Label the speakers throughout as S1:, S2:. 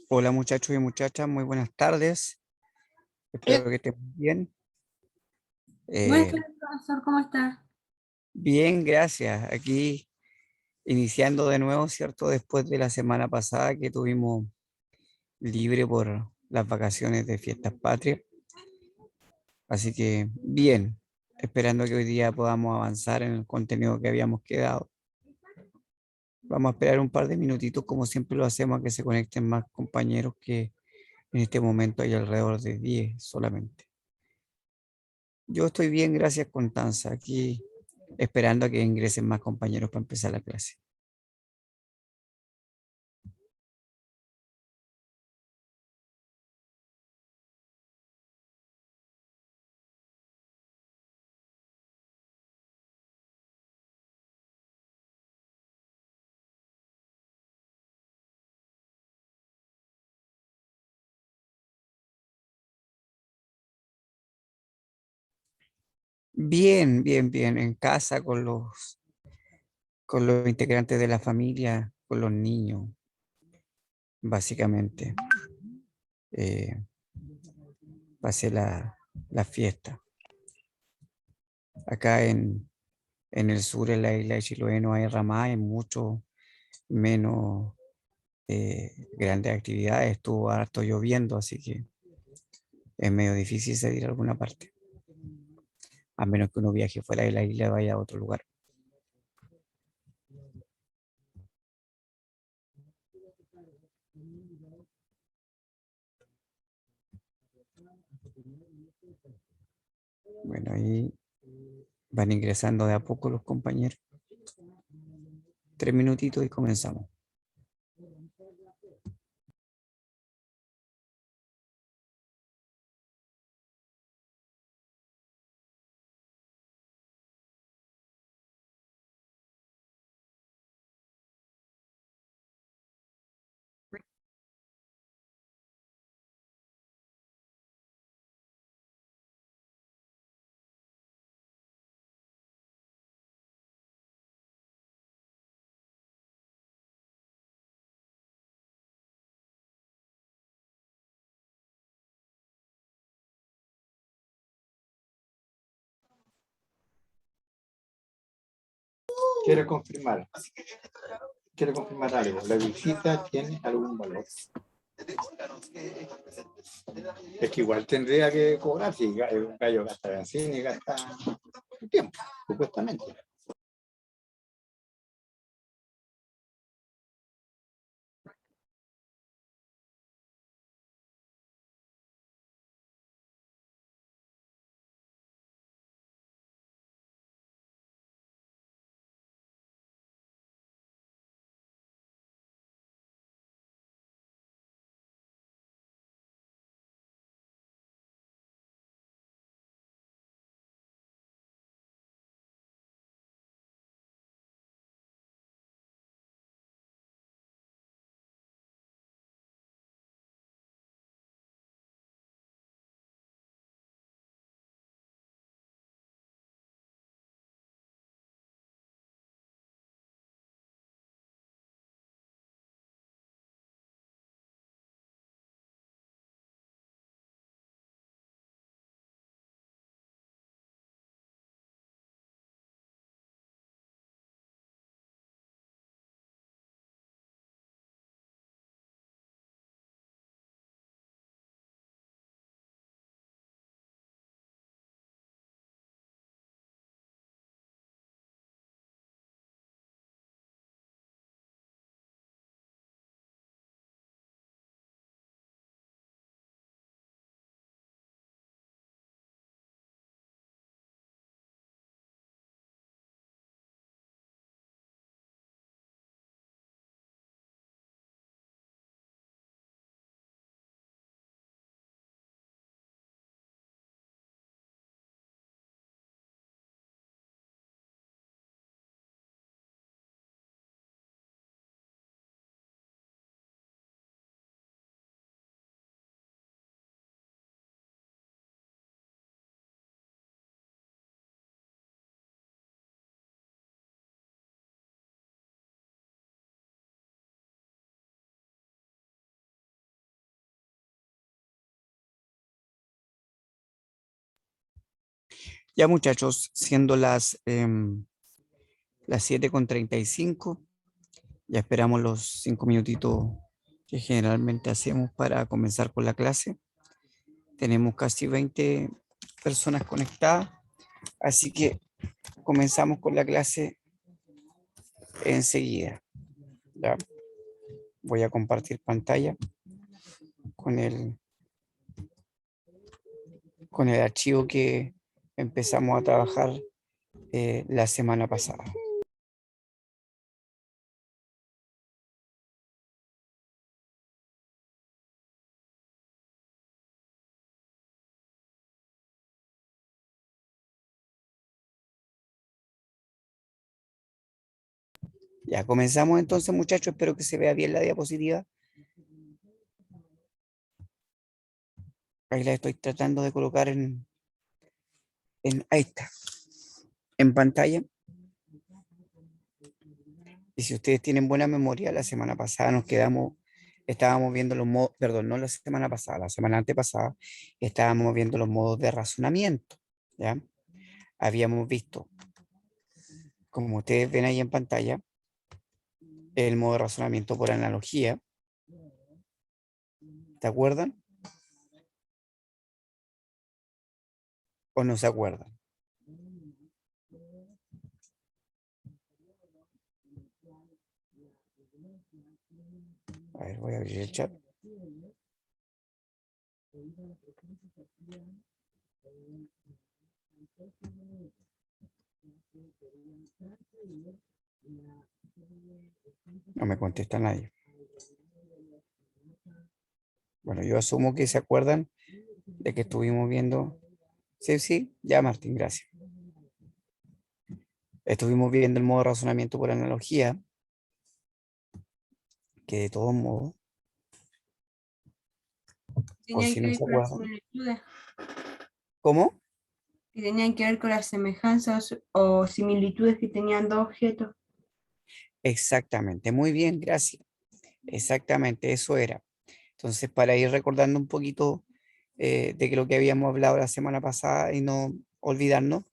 S1: Hola muchachos y muchachas, muy buenas tardes.
S2: Eh,
S1: Espero que estén bien.
S2: Buenas
S1: Eh,
S2: tardes, profesor, ¿cómo está?
S1: Bien, gracias. Aquí iniciando de nuevo, ¿cierto? Después de la semana pasada que tuvimos libre por las vacaciones de Fiestas Patrias. Así que bien, esperando que hoy día podamos avanzar en el contenido que habíamos quedado. Vamos a esperar un par de minutitos, como siempre lo hacemos, a que se conecten más compañeros, que en este momento hay alrededor de 10 solamente. Yo estoy bien, gracias, Constanza. Aquí esperando a que ingresen más compañeros para empezar la clase. Bien, bien, bien. En casa con los integrantes de la familia, con los niños, básicamente. Eh, Pasé la fiesta. Acá en el sur, en la isla de Chiloé, no hay ramada, hay mucho menos grandes actividades. Estuvo harto lloviendo, así que es medio difícil salir a alguna parte, a menos que uno viaje fuera de la isla y vaya a otro lugar. Bueno, ahí van ingresando de a poco los compañeros. 3 minutitos y comenzamos.
S3: Quiero confirmar, quiero confirmar algo. ¿La visita tiene algún valor? Es que igual tendría que cobrar si un gallo gasta benzina y gasta tiempo, supuestamente.
S1: Ya muchachos, siendo las 7:35, ya esperamos los 5 minutitos que generalmente hacemos para comenzar con la clase. Tenemos casi 20 personas conectadas, así que comenzamos con la clase enseguida. ¿Ya? Voy a compartir pantalla con con el archivo que empezamos a trabajar la semana pasada. Ya comenzamos entonces, muchachos. Espero que se vea bien la diapositiva. Ahí la estoy tratando de colocar ahí está, en pantalla. Y si ustedes tienen buena memoria, la semana pasada estábamos viendo los modos, perdón, no la semana pasada, la semana antepasada, estábamos viendo los modos de razonamiento, ¿ya? Habíamos visto, como ustedes ven ahí en pantalla, el modo de razonamiento por analogía. ¿Se acuerdan? ¿O no se acuerdan? A ver, voy a abrir el chat. No me contesta nadie. Bueno, yo asumo que se acuerdan de que estuvimos viendo. Sí, sí, ya Martín, gracias. Estuvimos viendo el modo de razonamiento por analogía, que de todos modos, por
S2: Tenían
S1: si
S2: que
S1: no
S2: ver
S1: se
S2: con las
S1: acuerdan.
S2: similitudes.
S1: ¿Cómo?
S2: Que tenían que ver con las semejanzas o similitudes que tenían dos objetos.
S1: Exactamente, muy bien, gracias. Exactamente, eso era. Entonces, para ir recordando un poquito de que lo que habíamos hablado la semana pasada y no olvidarnos,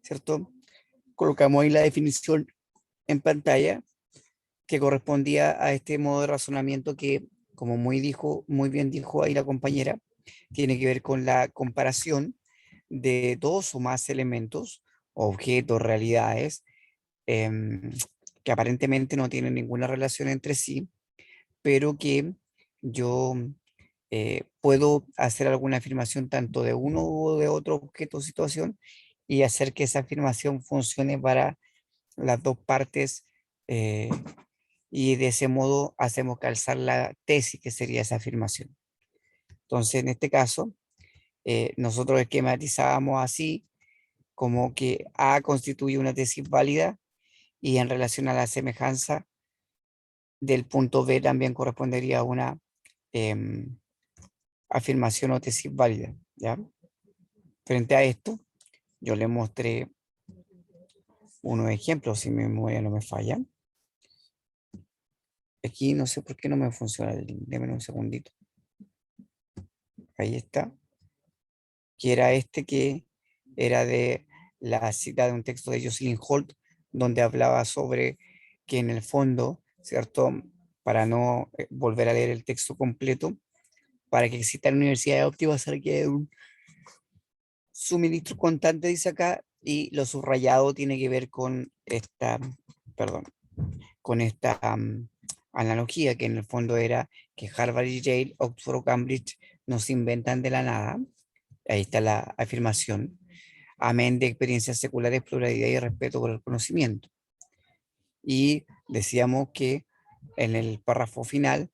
S1: ¿cierto? Colocamos ahí la definición en pantalla que correspondía a este modo de razonamiento que, como muy bien dijo ahí la compañera, tiene que ver con la comparación de dos o más elementos, objetos, realidades, em, que aparentemente no tienen ninguna relación entre sí, pero que yo puedo hacer alguna afirmación tanto de uno o de otro objeto o situación y hacer que esa afirmación funcione para las dos partes, eh, y de ese modo hacemos calzar la tesis que sería esa afirmación. Entonces, en este caso, nosotros esquematizábamos así como que A constituye una tesis válida y en relación a la semejanza del punto B también correspondería a una em, afirmación o tesis válida, ¿ya? Frente a esto, yo le mostré unos ejemplos, si mi memoria no me falla. Aquí no sé por qué no me funciona el link, déjenme un segundito. Ahí está. Que era que era de la cita de un texto de Jocelyn Holt, donde hablaba sobre que en el fondo, ¿cierto? Para no volver a leer el texto completo, para que existan universidades óptimas se requiere un suministro constante, dice acá, y lo subrayado tiene que ver con perdón, con esta analogía, que en el fondo era que Harvard y Yale, Oxford o Cambridge no se inventan de la nada. Ahí está la afirmación. Amén de experiencias seculares, pluralidad y respeto por el conocimiento. Y decíamos que en el párrafo final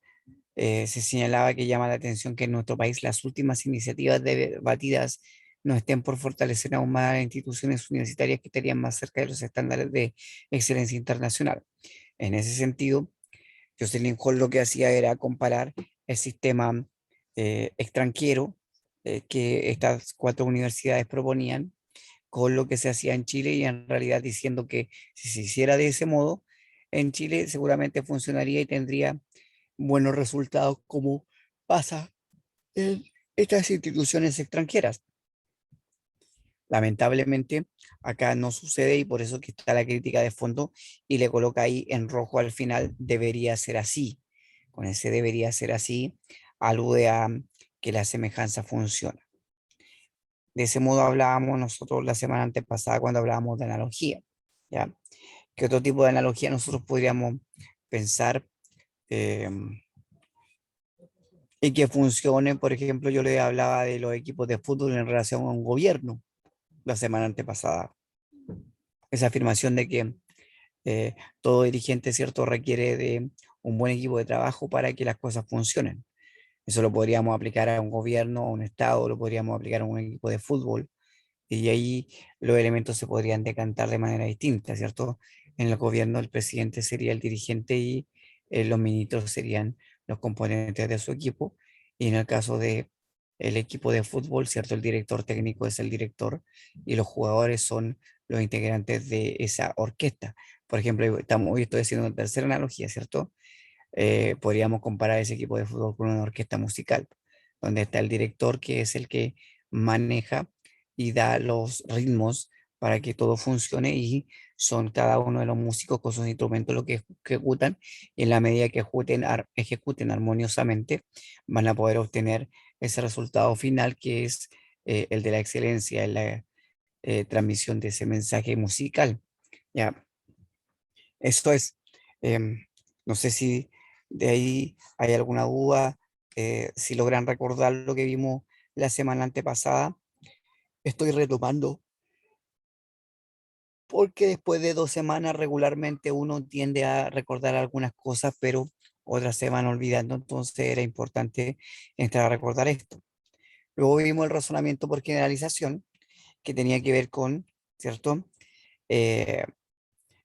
S1: se señalaba que llama la atención que en nuestro país las últimas iniciativas debatidas no estén por fortalecer aún más las instituciones universitarias que estarían más cerca de los estándares de excelencia internacional. En ese sentido, Jocelyn Hall lo que hacía era comparar el sistema extranjero que estas cuatro universidades proponían con lo que se hacía en Chile y en realidad diciendo que si se hiciera de ese modo, en Chile seguramente funcionaría y tendría buenos resultados como pasa en estas instituciones extranjeras. Lamentablemente, acá no sucede y por eso que está la crítica de fondo y le coloca ahí en rojo al final, debería ser así. Con ese debería ser así, alude a que la semejanza funciona. De ese modo hablábamos nosotros la semana antepasada cuando hablábamos de analogía, ¿ya? ¿Qué otro tipo de analogía nosotros podríamos pensar eh, y que funcione? Por ejemplo, yo le hablaba de los equipos de fútbol en relación a un gobierno la semana antepasada. Esa afirmación de que todo dirigente, ¿cierto?, requiere de un buen equipo de trabajo para que las cosas funcionen. Eso lo podríamos aplicar a un gobierno, a un estado, lo podríamos aplicar a un equipo de fútbol, y ahí los elementos se podrían decantar de manera distinta, ¿cierto? En el gobierno el presidente sería el dirigente y los ministros serían los componentes de su equipo, y en el caso de el equipo de fútbol, ¿cierto? El director técnico es el director y los jugadores son los integrantes de esa orquesta. Por ejemplo, hoy estoy haciendo una tercera analogía, ¿cierto? Podríamos comparar ese equipo de fútbol con una orquesta musical, donde está el director que es el que maneja y da los ritmos para que todo funcione, y son cada uno de los músicos con sus instrumentos lo que ejecutan, y en la medida que ejecuten armoniosamente van a poder obtener ese resultado final que es el de la excelencia en la transmisión de ese mensaje musical. ¿Ya? Esto es, em, no sé si de ahí hay alguna duda, si logran recordar lo que vimos la semana antepasada. Estoy retomando porque después de 2 semanas regularmente uno tiende a recordar algunas cosas, pero otras se van olvidando, entonces era importante entrar a recordar esto. Luego vimos el razonamiento por generalización, que tenía que ver con, ¿cierto? Eh,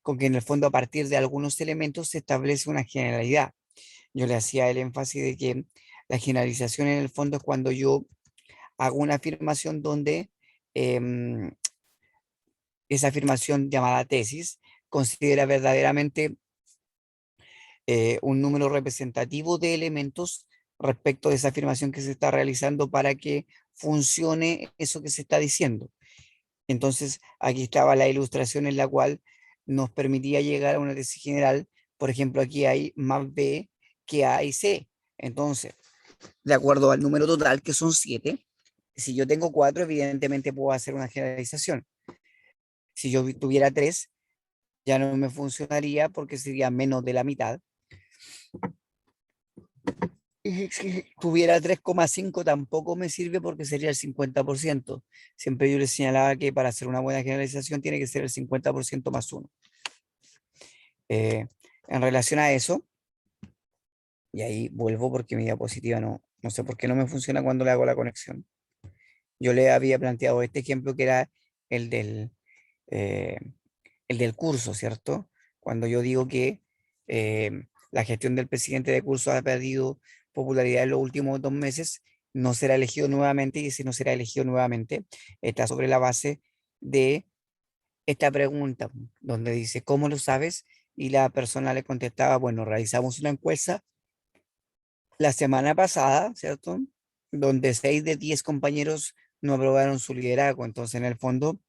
S1: con que en el fondo a partir de algunos elementos se establece una generalidad. Yo le hacía el énfasis de que la generalización en el fondo es cuando yo hago una afirmación donde em, esa afirmación llamada tesis considera verdaderamente un número representativo de elementos respecto de esa afirmación que se está realizando para que funcione eso que se está diciendo. Entonces, aquí estaba la ilustración en la cual nos permitía llegar a una tesis general. Por ejemplo, aquí hay más B que A y C. Entonces, de acuerdo al número total, que son 7, si yo tengo 4, evidentemente puedo hacer una generalización. Si yo tuviera 3, ya no me funcionaría porque sería menos de la mitad. Y si tuviera 3,5 tampoco me sirve porque sería el 50%. Siempre yo les señalaba que para hacer una buena generalización tiene que ser el 50% más 1. En relación a eso, y ahí vuelvo porque mi diapositiva no sé por qué no me funciona cuando le hago la conexión. Yo le había planteado este ejemplo que era el del, eh, el del curso, ¿cierto? Cuando yo digo que la gestión del presidente de curso ha perdido popularidad en los últimos 2 meses, no será elegido nuevamente, y si no será elegido nuevamente, está sobre la base de esta pregunta, donde dice, ¿cómo lo sabes? Y la persona le contestaba, bueno, realizamos una encuesta la semana pasada, ¿cierto? Donde 6 de 10 compañeros no aprobaron su liderazgo. Entonces, en el fondo,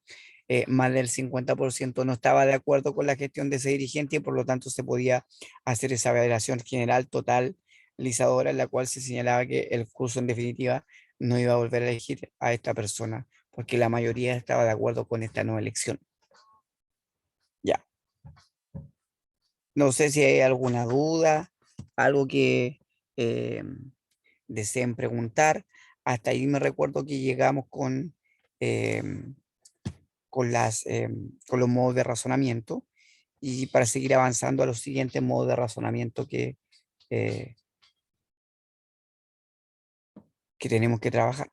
S1: más del 50% no estaba de acuerdo con la gestión de ese dirigente, y por lo tanto se podía hacer esa evaluación general totalizadora en la cual se señalaba que el curso en definitiva no iba a volver a elegir a esta persona, porque la mayoría estaba de acuerdo con esta nueva elección. Ya. No sé si hay alguna duda, algo que eh, deseen preguntar. Hasta ahí me recuerdo que llegamos con los modos de razonamiento, y para seguir avanzando a los siguientes modos de razonamiento eh, que tenemos que trabajar.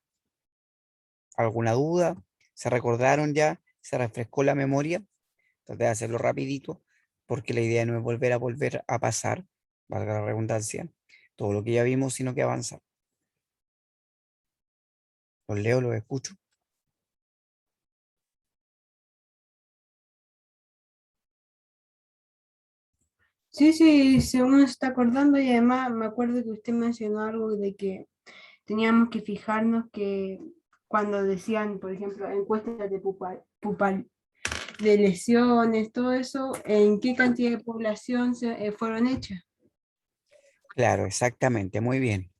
S1: ¿Alguna duda? ¿Se recordaron ya? ¿Se refrescó la memoria? Traté de hacerlo rapidito porque la idea no es volver a pasar, valga la redundancia, todo lo que ya vimos, sino que avanza. Los leo, los escucho.
S2: Sí, sí, según se está acordando, y además me acuerdo que usted mencionó algo de que teníamos que fijarnos que cuando decían, por ejemplo, encuestas de lesiones, todo eso, ¿en qué cantidad de población fueron hechas?
S1: Claro, exactamente, muy bien.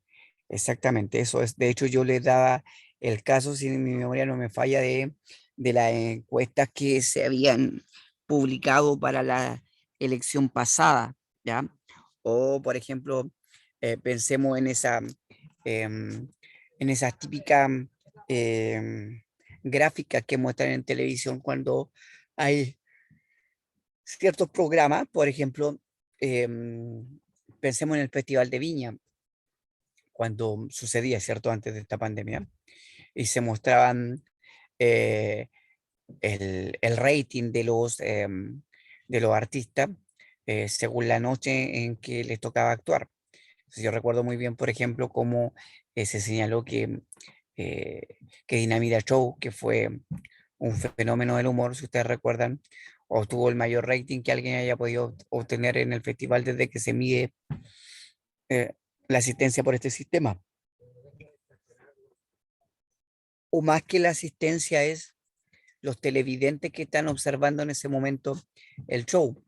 S1: Exactamente, eso es. De hecho, yo les daba el caso, si mi memoria no me falla, de las encuestas que se habían publicado para la elección pasada, ¿ya? O, por ejemplo, pensemos em, en esas típicas em, gráficas que muestran en televisión cuando hay ciertos programas, por ejemplo, pensemos en el Festival de Viña, cuando sucedía, ¿cierto? Antes de esta pandemia, y se mostraban eh, el rating de los artistas según la noche en que les tocaba actuar. Entonces, yo recuerdo muy bien, por ejemplo, cómo se señaló eh, que Dinamita Show, que fue un fenómeno del humor, si ustedes recuerdan, obtuvo el mayor rating que alguien haya podido obtener en el festival desde que se mide eh, la asistencia por este sistema. O más que la asistencia es los televidentes que están observando en ese momento el show.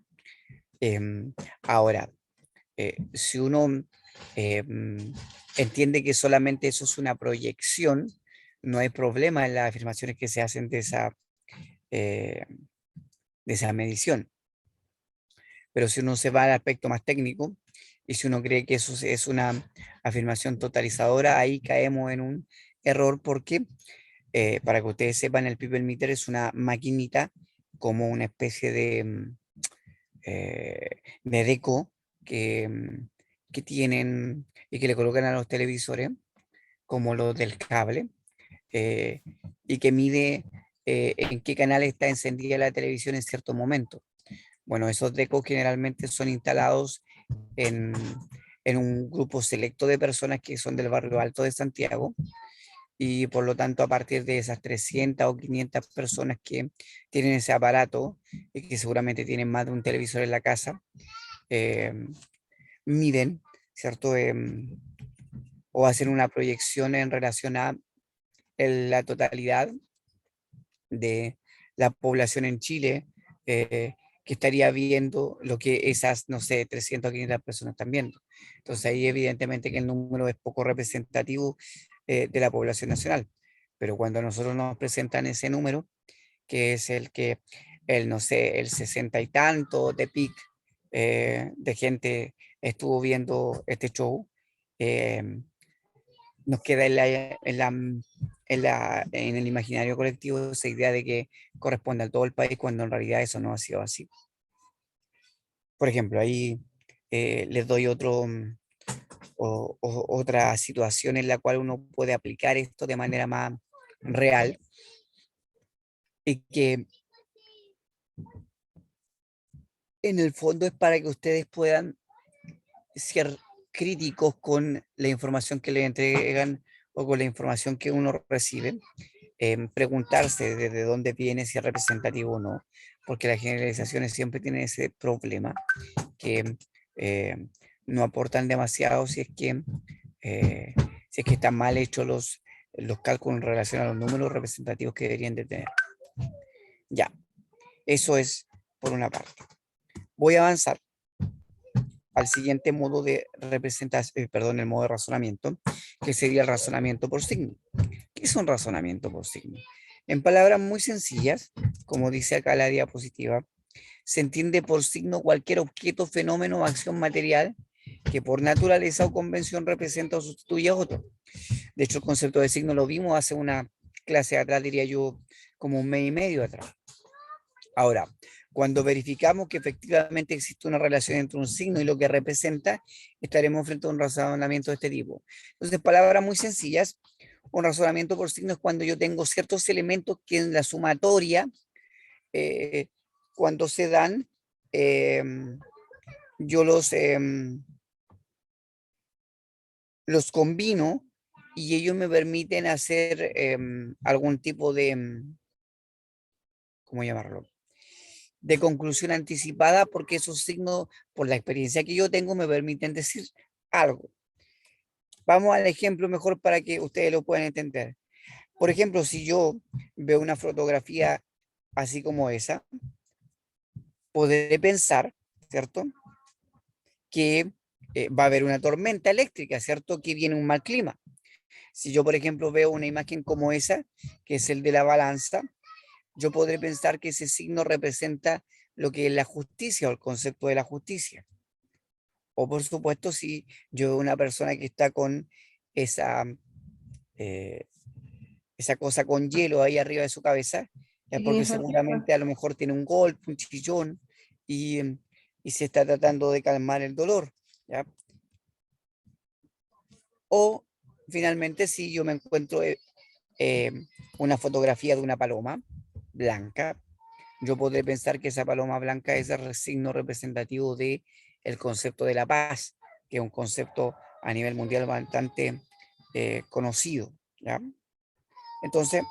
S1: Em, Ahora, si uno entiende que solamente eso es una proyección, no hay problema en las afirmaciones que se hacen eh, de esa medición. Pero si uno se va al aspecto más técnico y si uno cree que eso es una afirmación totalizadora, ahí caemos en un error porque para que ustedes sepan, el people meter es una maquinita como una especie de deco que tienen y que le colocan a los televisores, como los del cable, eh, y que mide en qué canal está encendida la televisión en cierto momento. Bueno, esos decos generalmente son instalados en, en un grupo selecto de personas que son del barrio alto de Santiago, y por lo tanto a partir de esas 300 o 500 personas que tienen ese aparato y que seguramente tienen más de un televisor en la casa, eh, miden, ¿cierto? O hacen una proyección en relación a la totalidad de la población en Chile, que estaría viendo lo que esas, no sé, 300 o 500 personas están viendo. Entonces ahí evidentemente que el número es poco representativo de la población nacional. Pero cuando a nosotros nos presentan ese número, que es no sé, el 60 y tanto de pic de gente estuvo viendo este show, eh, nos queda en el imaginario colectivo esa idea de que corresponde a todo el país, cuando en realidad eso no ha sido así. Por ejemplo, ahí les doy otra situación en la cual uno puede aplicar esto de manera más real, y que en el fondo es para que ustedes puedan ser críticos con la información que le entregan o con la información que uno recibe, preguntarse desde dónde viene, si es representativo o no, porque las generalizaciones siempre tienen ese problema, que eh, no aportan demasiado eh, si es que están mal hechos los cálculos en relación a los números representativos que deberían de tener. Ya, eso es por una parte. Voy a avanzar al siguiente modo de representación, perdón, el modo de razonamiento, que sería el razonamiento por signo. ¿Qué es un razonamiento por signo? En palabras muy sencillas, como dice acá la diapositiva, se entiende por signo cualquier objeto, fenómeno o acción material que por naturaleza o convención representa o sustituye a otro. De hecho, el concepto de signo lo vimos hace una clase atrás, diría yo, como un mes y medio atrás. Ahora, cuando verificamos que efectivamente existe una relación entre un signo y lo que representa, estaremos frente a un razonamiento de este tipo. Entonces, palabras muy sencillas, un razonamiento por signo es cuando yo tengo ciertos elementos que en la sumatoria, eh, cuando se dan, eh, yo los combino y ellos me permiten hacer algún tipo ¿cómo llamarlo? De conclusión anticipada, porque esos signos, por la experiencia que yo tengo, me permiten decir algo. Vamos al ejemplo mejor para que ustedes lo puedan entender. Por ejemplo, si yo veo una fotografía así como esa, podré pensar, ¿cierto? Que va a haber una tormenta eléctrica, ¿cierto? Que viene un mal clima. Si yo, por ejemplo, veo una imagen como esa, que es el de la balanza, yo podré pensar que ese signo representa lo que es la justicia o el concepto de la justicia. O por supuesto, si yo veo una persona que está con esa, eh, esa cosa con hielo ahí arriba de su cabeza, es porque seguramente a lo mejor tiene un golpe, un chillón, y, y se está tratando de calmar el dolor, ¿ya? O finalmente, si yo me encuentro eh, una fotografía de una paloma blanca, yo podré pensar que esa paloma blanca es el signo representativo de el concepto de la paz, que es un concepto a nivel mundial bastante conocido, ¿ya? Entonces,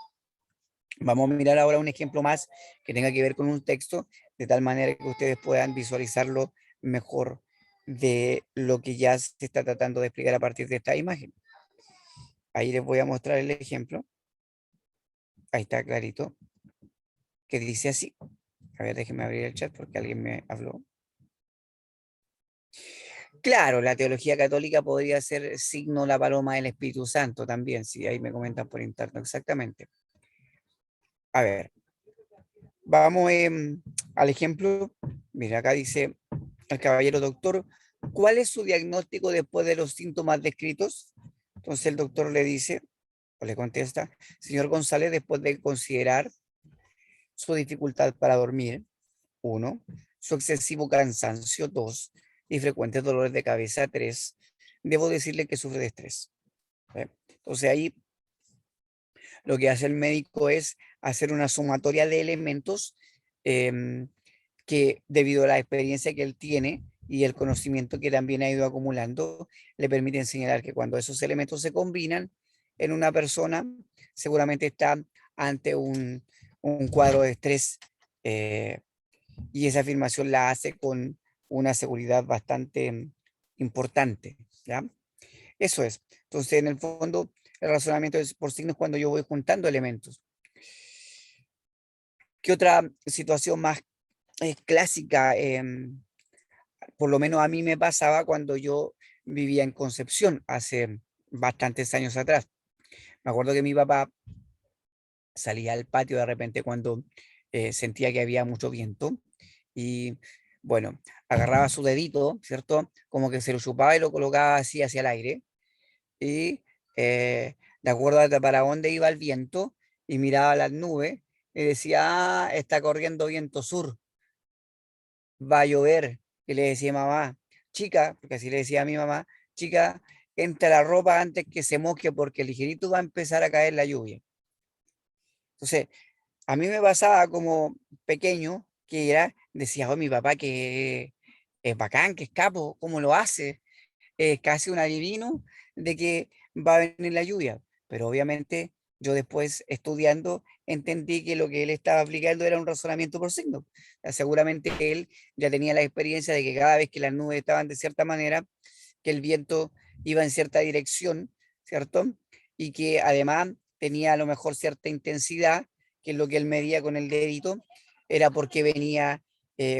S1: vamos a mirar ahora un ejemplo más que tenga que ver con un texto, de tal manera que ustedes puedan visualizarlo mejor de lo que ya se está tratando de explicar a partir de esta imagen. Ahí les voy a mostrar el ejemplo. Ahí está clarito, que dice así. A ver, déjenme abrir el chat porque alguien me habló. Claro, la teología católica podría ser signo la paloma del Espíritu Santo también, si ahí me comentan por interno, exactamente. A ver, vamos al ejemplo. Mira, acá dice el caballero doctor, ¿cuál es su diagnóstico después de los síntomas descritos? Entonces el doctor le dice, o le contesta, señor González, después de considerar su dificultad para dormir, 1, su excesivo cansancio, 2, y frecuentes dolores de cabeza, 3, debo decirle que sufre de estrés. ¿Ve? Entonces ahí lo que hace el médico es hacer una sumatoria de elementos eh, que debido a la experiencia que él tiene y el conocimiento que también ha ido acumulando, le permiten señalar que cuando esos elementos se combinan en una persona, seguramente está ante un cuadro de estrés eh, y esa afirmación la hace con una seguridad bastante importante, ¿ya? Eso es. Entonces, en el fondo, el razonamiento es por signos cuando yo voy juntando elementos. ¿Qué otra situación más clásica? Por lo menos a mí me pasaba cuando yo vivía en Concepción hace bastantes años atrás. Me acuerdo que mi papá salía al patio de repente cuando sentía que había mucho viento y bueno, agarraba su dedito, ¿cierto? Como que se lo chupaba y lo colocaba así hacia el aire y de acuerdo a para dónde iba el viento y miraba las nubes y decía, ah, está corriendo viento sur, va a llover. Y le decía a mamá, chica, porque así le decía a mi mamá, chica, entra la ropa antes que se moje porque ligerito va a empezar a caer la lluvia. Entonces, a mí me pasaba como pequeño que era, decía, oh, mi papá que es bacán, que es capo, ¿cómo lo hace? Es casi un adivino de que va a venir la lluvia. Pero obviamente yo después estudiando entendí que lo que él estaba aplicando era un razonamiento por signo. O sea, seguramente él ya tenía la experiencia de que cada vez que las nubes estaban de cierta manera, que el viento iba en cierta dirección, ¿cierto? Y que además tenía a lo mejor cierta intensidad, que es lo que él medía con el dedito, era porque venía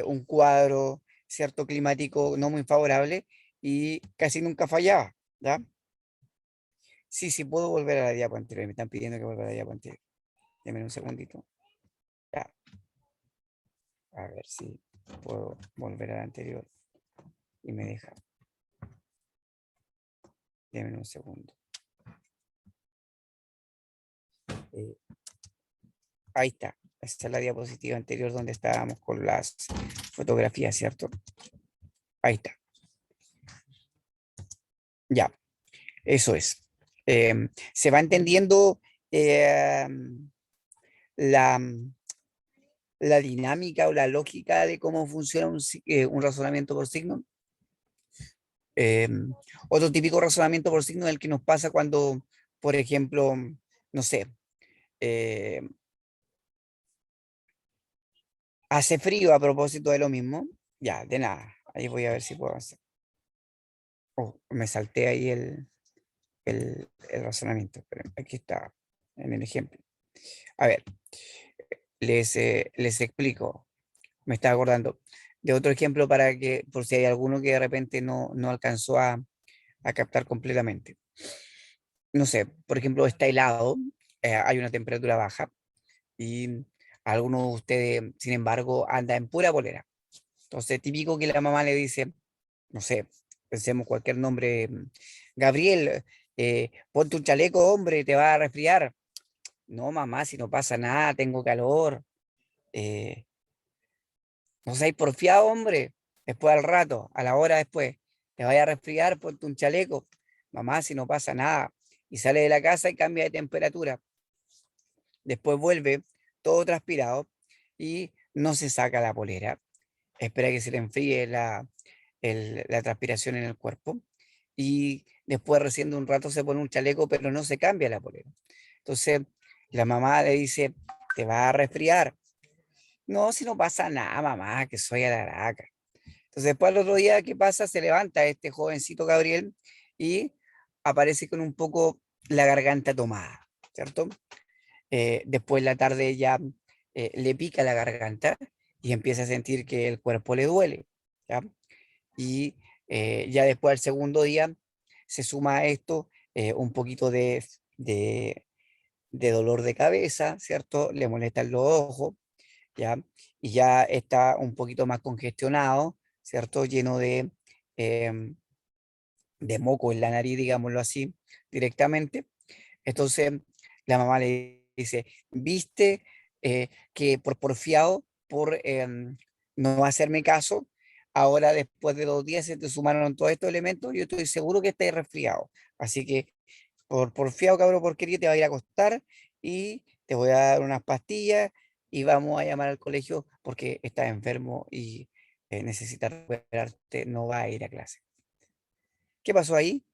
S1: un cuadro, cierto, climático no muy favorable y casi nunca fallaba, ¿ya? Sí, sí, puedo volver a la diapo anterior, me están pidiendo que vuelva a la diapo anterior. Deme un segundito. Ya, a ver si puedo volver a la anterior y me deja. Deme un segundo. Eh, ahí está. Esta es la diapositiva anterior donde estábamos con las fotografías, ¿cierto? Ahí está. Ya, eso es. Se va entendiendo eh, la, la dinámica o la lógica de cómo funciona un razonamiento por signo. Eh, Otro típico razonamiento por signo es el que nos pasa cuando, por ejemplo, no sé, eh, hace frío a propósito de lo mismo. Ya, de nada. Ahí voy a ver si puedo hacer. Oh, me salté ahí el razonamiento, pero aquí está. en el ejemplo. A ver, les explico. Me estaba acordando de otro ejemplo para que, por si hay alguno que de repente no alcanzó a captar completamente. No sé, por ejemplo, está helado, hay una temperatura baja y alguno de ustedes, sin embargo, anda en pura polera. Entonces, típico que la mamá le dice, no sé, pensemos cualquier nombre, Gabriel, ponte un chaleco, hombre, te va a resfriar. No, mamá, si no pasa nada, tengo calor. Eh, no seáis porfiado, hombre. Después al rato, a la hora después, te vaya a resfriar, ponte un chaleco. Mamá, si no pasa nada. Y sale de la casa y cambia de temperatura. Después vuelve todo transpirado y no se saca la polera. Espera que se le enfríe la transpiración en el cuerpo. Y después recién de un rato se pone un chaleco, pero no se cambia la polera. Entonces la mamá le dice, te va a resfriar. No, si no pasa nada, mamá, que soy alaraca. Entonces después al otro día, ¿qué pasa? Se levanta este jovencito Gabriel y aparece con un poco la garganta tomada, ¿cierto? Después la tarde ya le pica la garganta y empieza a sentir que el cuerpo le duele, ¿ya? Y ya después al segundo día se suma a esto un poquito de dolor de cabeza, ¿cierto? Le molestan los ojos, ¿ya? Y ya está un poquito más congestionado, ¿cierto? Lleno em, de moco en la nariz, digámoslo así, directamente. Entonces la mamá le dice, viste que por porfiado, por no hacerme caso, ahora después de 2 días se te sumaron todos estos elementos, yo estoy seguro que estás resfriado. Así que por porfiado, cabrón, porquería, te va a ir a acostar y te voy a dar unas pastillas y vamos a llamar al colegio porque estás enfermo y necesitas recuperarte, no va a ir a clase. ¿Qué pasó ahí?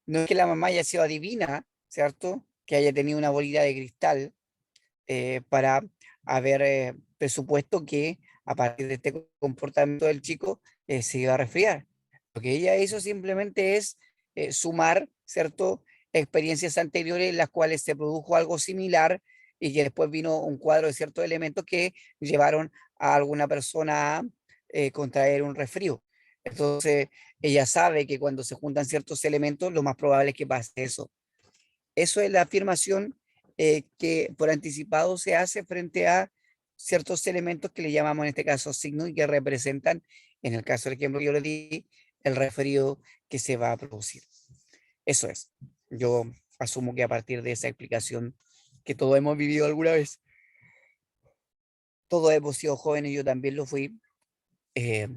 S1: No es que la mamá haya sido adivina, ¿cierto? Que haya tenido una bolita de cristal para haber presupuesto que a partir de este comportamiento del chico se iba a resfriar. Lo que ella hizo simplemente es sumar, ¿cierto? Experiencias anteriores en las cuales se produjo algo similar y que después vino un cuadro de ciertos elementos que llevaron a alguna persona a contraer un resfrío. Entonces, ella sabe que cuando se juntan ciertos elementos, lo más probable es que pase eso. Eso es la afirmación que por anticipado se hace frente a ciertos elementos que le llamamos en este caso signos y que representan, en el caso del ejemplo que yo le di, el resfrío que se va a producir. Eso es. Yo asumo que a partir de esa explicación que todos hemos vivido alguna vez, todos hemos sido jóvenes, yo también lo fui, eh,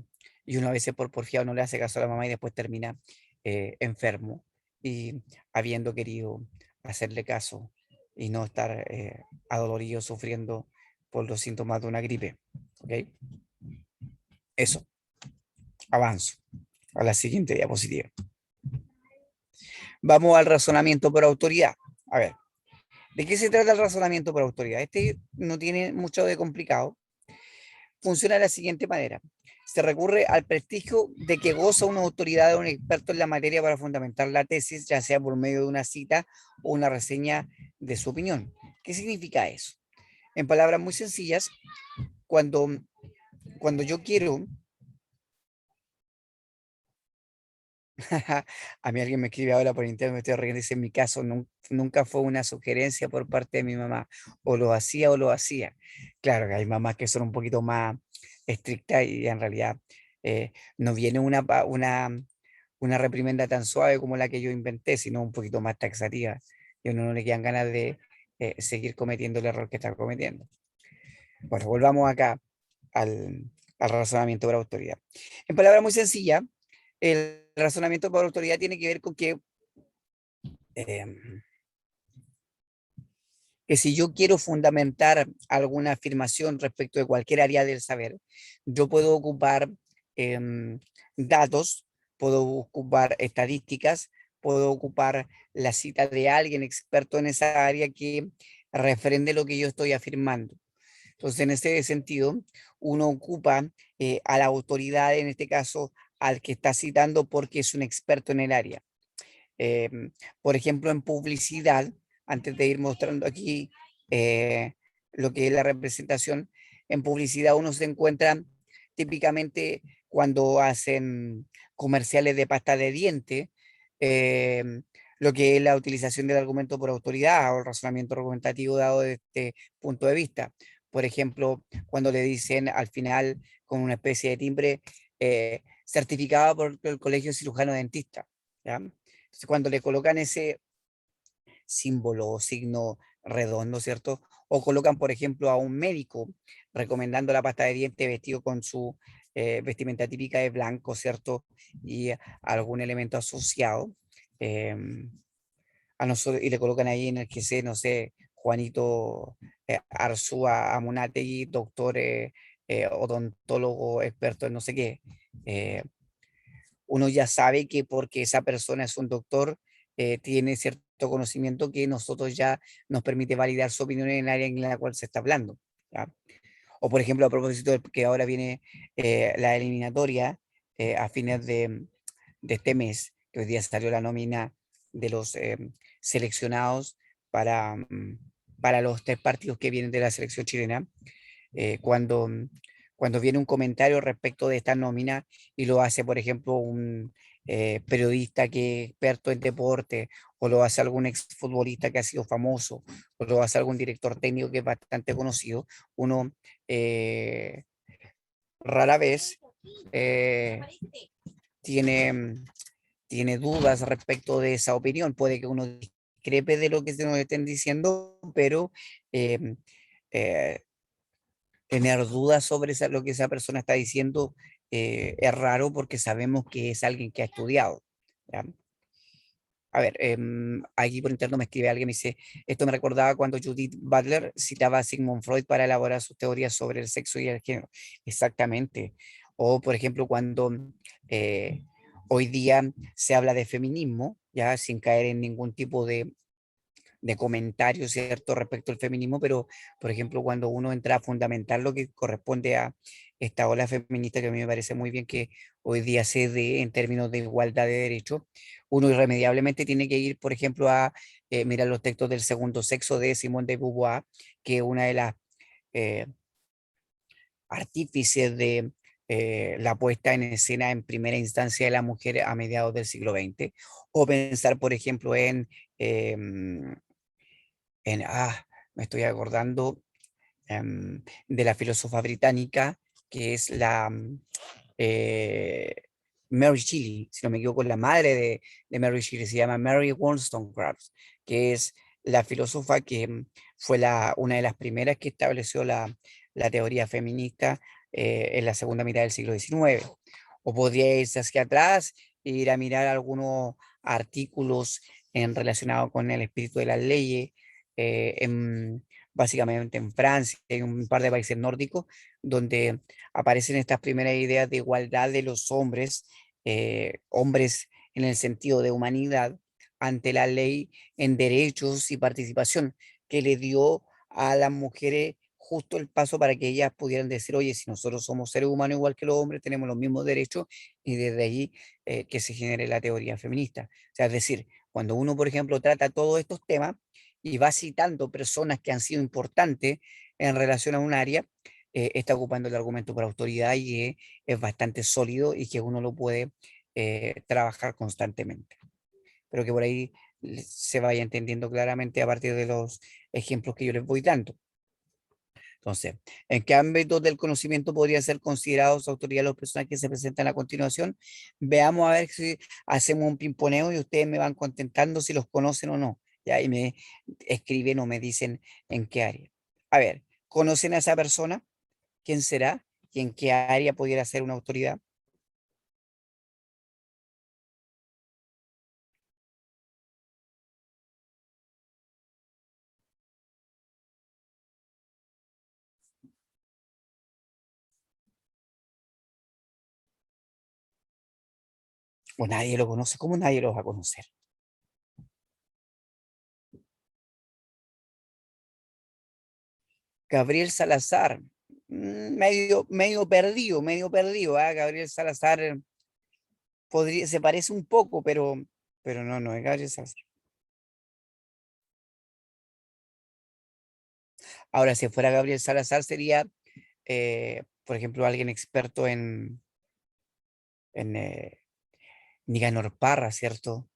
S1: y uno a veces por porfiado no le hace caso a la mamá y después termina enfermo y habiendo querido hacerle caso y no estar adolorido sufriendo por los síntomas de una gripe. ¿Ok? Eso, avanzo a la siguiente diapositiva. Vamos al razonamiento por autoridad. A ver, ¿de qué se trata el razonamiento por autoridad? Este no tiene mucho de complicado. Funciona de la siguiente manera. Se recurre al prestigio de que goza una autoridad de un experto en la materia para fundamentar la tesis, ya sea por medio de una cita o una reseña de su opinión. ¿Qué significa eso? En palabras muy sencillas, cuando, cuando yo quiero, a mí alguien me escribe ahora por internet, me estoy riendo, dice, en mi caso nunca fue una sugerencia por parte de mi mamá, o lo hacía o lo hacía. Claro que hay mamás que son un poquito más estrictas y en realidad no viene una reprimenda tan suave como la que yo inventé, sino un poquito más taxativa, y a uno no le quedan ganas de seguir cometiendo el error que está cometiendo. Bueno, volvamos acá al razonamiento por autoridad. En palabras muy sencillas, el razonamiento por autoridad tiene que ver con em, que si yo quiero fundamentar alguna afirmación respecto de cualquier área del saber, yo puedo ocupar datos, puedo ocupar estadísticas, puedo ocupar la cita de alguien experto en esa área que refrende lo que yo estoy afirmando. Entonces, en ese sentido, uno ocupa a la autoridad, en este caso, al que está citando porque es un experto en el área. Por ejemplo, en publicidad, antes de ir mostrando aquí lo que es la representación en publicidad, uno se encuentra típicamente cuando hacen comerciales de pasta de diente, eh, lo que es la utilización del argumento por autoridad o el razonamiento argumentativo dado desde este punto de vista. Por ejemplo, cuando le dicen al final con una especie de timbre certificado por el Colegio Cirujano Dentista, ¿ya? Entonces, cuando le colocan ese símbolo o signo redondo, ¿cierto? O colocan, por ejemplo, a un médico recomendando la pasta de diente vestido con su vestimenta típica de blanco, ¿cierto? Y algún elemento asociado. em, a nosotros, y le colocan ahí en el que sé, no sé, Juanito Arzúa Amunátegui, doctor odontólogo experto en no sé qué. eh, Uno ya sabe que porque esa persona es un doctor, tiene cierto conocimiento que nosotros ya nos permite validar su opinión en el área en la cual se está hablando, ¿ya? O por ejemplo, a propósito de que ahora viene la eliminatoria a fines de este mes, que hoy día salió la nómina de los seleccionados para, para los 3 partidos que vienen de la selección chilena, cuando viene un comentario respecto de esta nómina y lo hace, por ejemplo, un periodista que es experto en deporte, o lo hace algún exfutbolista que ha sido famoso, o lo hace algún director técnico que es bastante conocido, uno eh, rara vez eh, tiene, tiene dudas respecto de esa opinión. Puede que uno discrepe de lo que se nos estén diciendo, pero eh, eh, tener dudas sobre lo que esa persona está diciendo es raro porque sabemos que es alguien que ha estudiado, ¿ya? A ver, aquí por interno me escribe alguien, me dice, esto me recordaba cuando Judith Butler citaba a Sigmund Freud para elaborar sus teorías sobre el sexo y el género. Exactamente. O, por ejemplo, cuando eh, hoy día se habla de feminismo, ya sin caer en ningún tipo de comentarios, ¿cierto?, respecto al feminismo, pero, por ejemplo, cuando uno entra a fundamentar lo que corresponde a esta ola feminista, que a mí me parece muy bien que hoy día se dé en términos de igualdad de derechos, uno irremediablemente tiene que ir, por ejemplo, a mirar los textos del segundo sexo de Simone de Beauvoir, que es una de las eh, artífices de la puesta en escena en primera instancia de la mujer a mediados del siglo XX, o pensar, por ejemplo, em, me estoy acordando de la filósofa británica, que es eh, Mary Shelley, si no me equivoco, la madre de Mary Shelley, se llama Mary Wollstonecraft, que es la filósofa que fue una de las primeras que estableció la teoría feminista en la segunda mitad del siglo XIX. O podría irse hacia atrás e ir a mirar algunos artículos relacionados con el espíritu de las leyes, básicamente en Francia y un par de países nórdicos, donde aparecen estas primeras ideas de igualdad de los hombres, hombres en el sentido de humanidad, ante la ley en derechos y participación, que le dio a las mujeres justo el paso para que ellas pudieran decir, oye, si nosotros somos seres humanos igual que los hombres, tenemos los mismos derechos, y desde allí que se genere la teoría feminista. O sea, es decir, cuando uno, por ejemplo, trata todos estos temas y va citando personas que han sido importantes en relación a un área, está ocupando el argumento por autoridad y es bastante sólido y que uno lo puede trabajar constantemente. Pero que por ahí se vaya entendiendo claramente a partir de los ejemplos que yo les voy dando. Entonces, ¿en qué ámbitos del conocimiento podrían ser considerados autoridad los personajes que se presentan a continuación? Veamos a ver si hacemos un pimponeo y ustedes me van contentando si los conocen o no. Ya, y me escriben o me dicen en qué área. A ver, ¿conocen a esa persona? ¿Quién será? ¿Y en qué área pudiera ser una autoridad? O nadie lo conoce. ¿Cómo nadie lo va a conocer? Gabriel Salazar. Medio perdido, ¿ah? Gabriel Salazar se parece un poco, pero no, no es Gabriel Salazar. Ahora, si fuera Gabriel Salazar, sería, por ejemplo, alguien experto en Nicanor Parra, ¿cierto?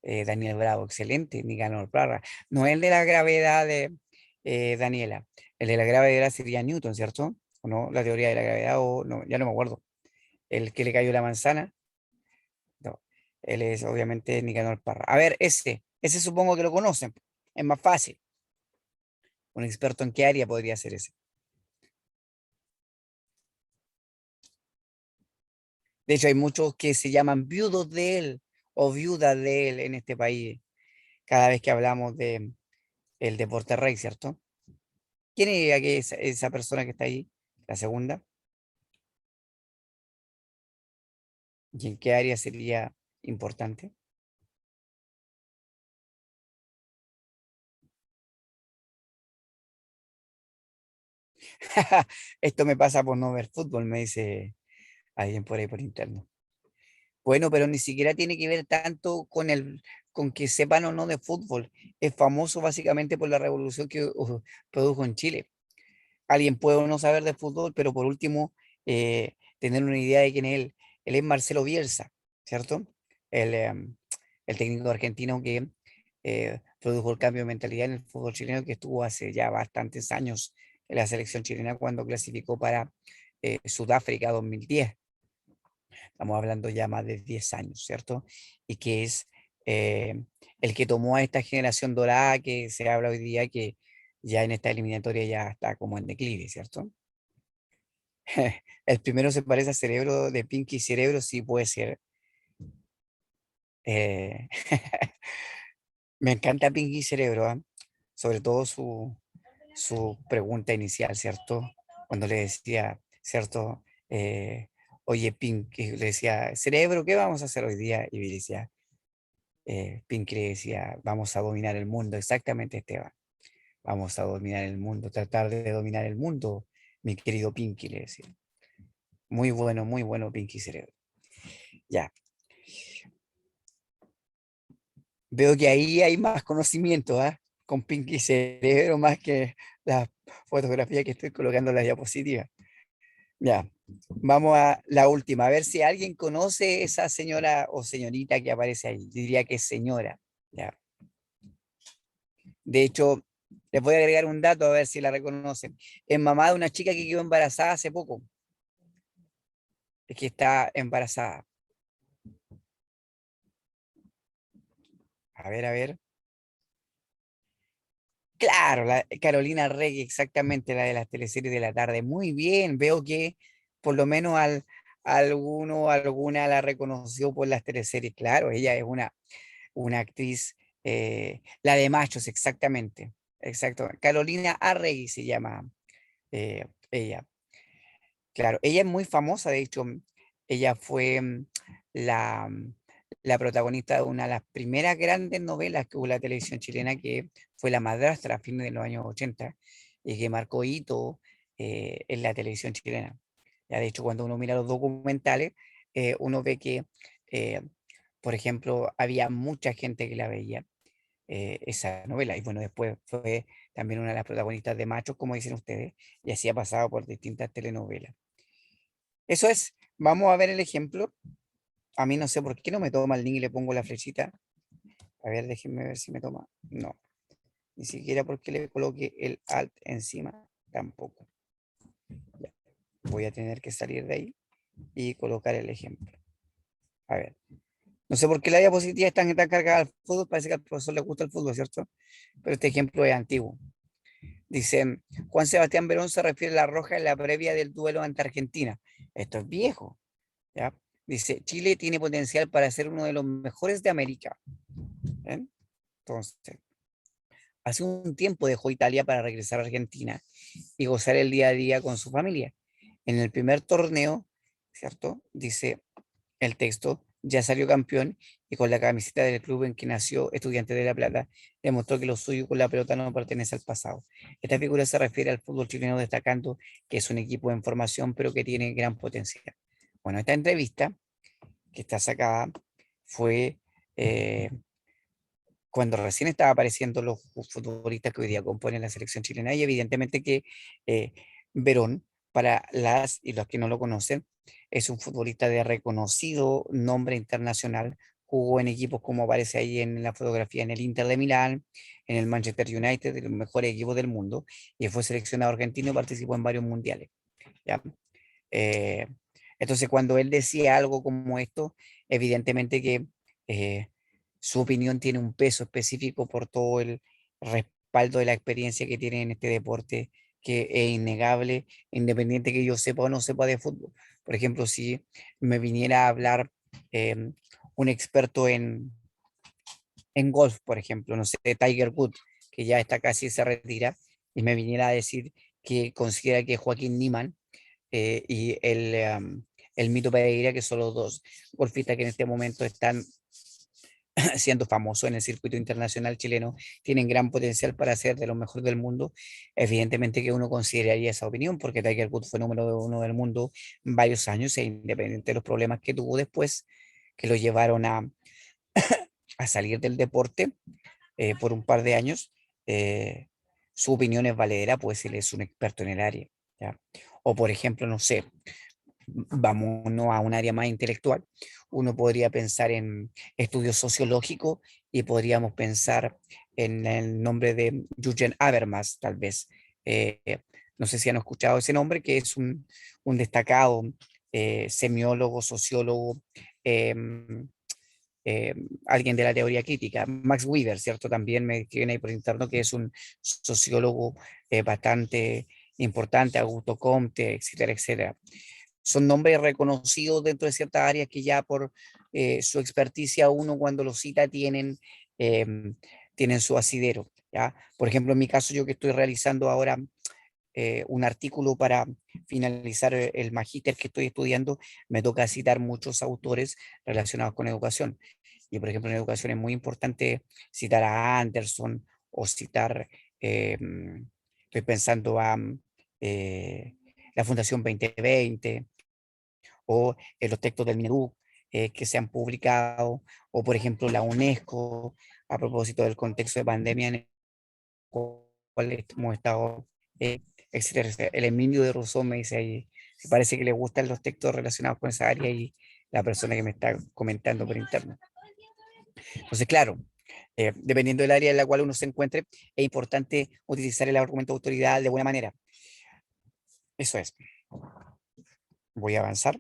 S1: Daniel Bravo, excelente, Nicanor Parra. No el de la gravedad de Daniela, el de la gravedad sería Newton, ¿cierto? ¿O no? La teoría de la gravedad, o no, ya no me acuerdo. El que le cayó la manzana, no, él es obviamente Nicanor Parra. A ver, ese supongo que lo conocen, es más fácil. Un experto en qué área podría ser ese. De hecho, hay muchos que se llaman viudos de él o viudas de él en este país, cada vez que hablamos de el deporte rey, ¿cierto? ¿Quién diría que es esa persona que está ahí? La segunda. ¿Y en qué área sería importante? Esto me pasa por no ver fútbol, me dice alguien por ahí por interno. Bueno, pero ni siquiera tiene que ver tanto con que sepan o no de fútbol. Es famoso básicamente por la revolución que produjo en Chile. Alguien puede o no saber de fútbol, pero por último, tener una idea de quién es él. Él es Marcelo Bielsa, ¿cierto? El técnico argentino que produjo el cambio de mentalidad en el fútbol chileno, que estuvo hace ya bastantes años en la selección chilena cuando clasificó para Sudáfrica 2010. Estamos hablando ya más de 10 años, ¿cierto? Y que es eh, el que tomó a esta generación dorada que se habla hoy día, que ya en esta eliminatoria ya está como en declive, ¿cierto? El primero se parece al cerebro de Pinky Cerebro, sí puede ser. eh, Me encanta Pinky Cerebro, ¿ah? Sobre todo su pregunta inicial, ¿cierto? Cuando le decía, ¿cierto? Oye, Pinky, le decía, Cerebro, ¿qué vamos a hacer hoy día? Y le decía, Pinky le decía, vamos a dominar el mundo, exactamente, Esteban. Vamos a dominar el mundo, tratar de dominar el mundo, mi querido Pinky, le decía. Muy bueno, Pinky Cerebro. Ya, veo que ahí hay más conocimiento, ¿ah? Con Pinky Cerebro, más que la fotografía que estoy colocando en la diapositiva. Ya, vamos a la última, a ver si alguien conoce esa señora o señorita que aparece ahí. Yo diría que es señora. Ya. De hecho, les voy a agregar un dato a ver si la reconocen. Es mamá de una chica que quedó embarazada hace poco. Es que está embarazada. A ver, a ver. Claro, la Carolina Rey, exactamente la de las teleseries de la tarde. Muy bien, veo que por lo menos alguno o alguna la reconoció por las teleseries. Claro, ella es una actriz, la de Machos, exactamente. Exacto. Carolina Arregui se llama ella. Claro, ella es muy famosa, de hecho, ella fue la, la protagonista de una de las primeras grandes novelas que hubo en la televisión chilena, que fue La Madrastra a fines de los años 80 y que marcó hito en la televisión chilena. Ya, de hecho, cuando uno mira los documentales, uno ve que, eh, por ejemplo, había mucha gente que la veía esa novela. Y bueno, después fue también una de las protagonistas de Machos, como dicen ustedes, y así ha pasado por distintas telenovelas. Eso es, vamos a ver el ejemplo. A mí no sé por qué no me toma el link y le pongo la flechita. A ver, déjenme ver si me toma. No, ni siquiera porque le coloque el alt encima, tampoco. Ya, voy a tener que salir de ahí y colocar el ejemplo. A ver, no sé por qué la diapositiva está cargada al fútbol, parece que al profesor le gusta el fútbol, ¿cierto? Pero este ejemplo es antiguo. Dice, Juan Sebastián Verón se refiere a la roja en la previa del duelo ante Argentina. Esto es viejo, ¿ya? Dice, Chile tiene potencial para ser uno de los mejores de América. ¿Ven? Entonces, hace un tiempo dejó Italia para regresar a Argentina y gozar el día a día con su familia. En el primer torneo, ¿cierto? Dice el texto, ya salió campeón y con la camiseta del club en que nació, Estudiantes de La Plata, demostró que lo suyo con la pelota no pertenece al pasado. Esta figura se refiere al fútbol chileno destacando que es un equipo en formación pero que tiene gran potencial. Bueno, esta entrevista que está sacada fue cuando recién estaba apareciendo los futbolistas que hoy día componen la selección chilena, y evidentemente que eh, Verón, para las y los que no lo conocen, es un futbolista de reconocido nombre internacional. Jugó en equipos como aparece ahí en la fotografía, en el Inter de Milán, en el Manchester United, de los mejores equipos del mundo, y fue seleccionado argentino y participó en varios mundiales. ¿Ya? Eh, entonces, cuando él decía algo como esto, evidentemente que eh, su opinión tiene un peso específico por todo el respaldo de la experiencia que tiene en este deporte, que es innegable, independiente que yo sepa o no sepa de fútbol. Por ejemplo, si me viniera a hablar eh, un experto en golf, por ejemplo, no sé, Tiger Woods, que ya está casi se retira, y me viniera a decir que considera que Joaquín Niemann y el Mito Pereira, que son los dos golfistas que en este momento están siendo famosos en el circuito internacional chileno, tienen gran potencial para ser de los mejores del mundo. Evidentemente que uno consideraría esa opinión, porque Tiger Woods fue número uno del mundo varios años, e independiente de los problemas que tuvo después, que lo llevaron a salir del deporte por un par de años, su opinión es valedera, pues él es un experto en el área. ¿Ya? O por ejemplo, no sé, vámonos a un área más intelectual, uno podría pensar en estudios sociológicos y podríamos pensar en el nombre de Jürgen Habermas, tal vez. Eh, no sé si han escuchado ese nombre, que es un destacado semiólogo, sociólogo, em, alguien de la teoría crítica. Max Weber, ¿cierto? También me escriben ahí por interno que es un sociólogo bastante importante, Augusto Comte, etcétera, etcétera. Son nombres reconocidos dentro de ciertas áreas que ya por su experticia uno cuando los cita tienen su asidero. ¿Ya? Por ejemplo, en mi caso, yo que estoy realizando ahora un artículo para finalizar el magíster que estoy estudiando, me toca citar muchos autores relacionados con educación. Y por ejemplo, en educación es muy importante citar a Anderson o citar, estoy pensando a eh, la Fundación 2020 o los textos del Mineduc que se han publicado, o por ejemplo la UNESCO, a propósito del contexto de pandemia en el cual hemos estado, etcétera, etcétera. El Emilio de Rousseau me dice ahí, si parece que le gustan los textos relacionados con esa área y la persona que me está comentando por interno. Entonces, claro, dependiendo del área en la cual uno se encuentre, es importante utilizar el argumento de autoridad de buena manera. Eso es. Voy a avanzar.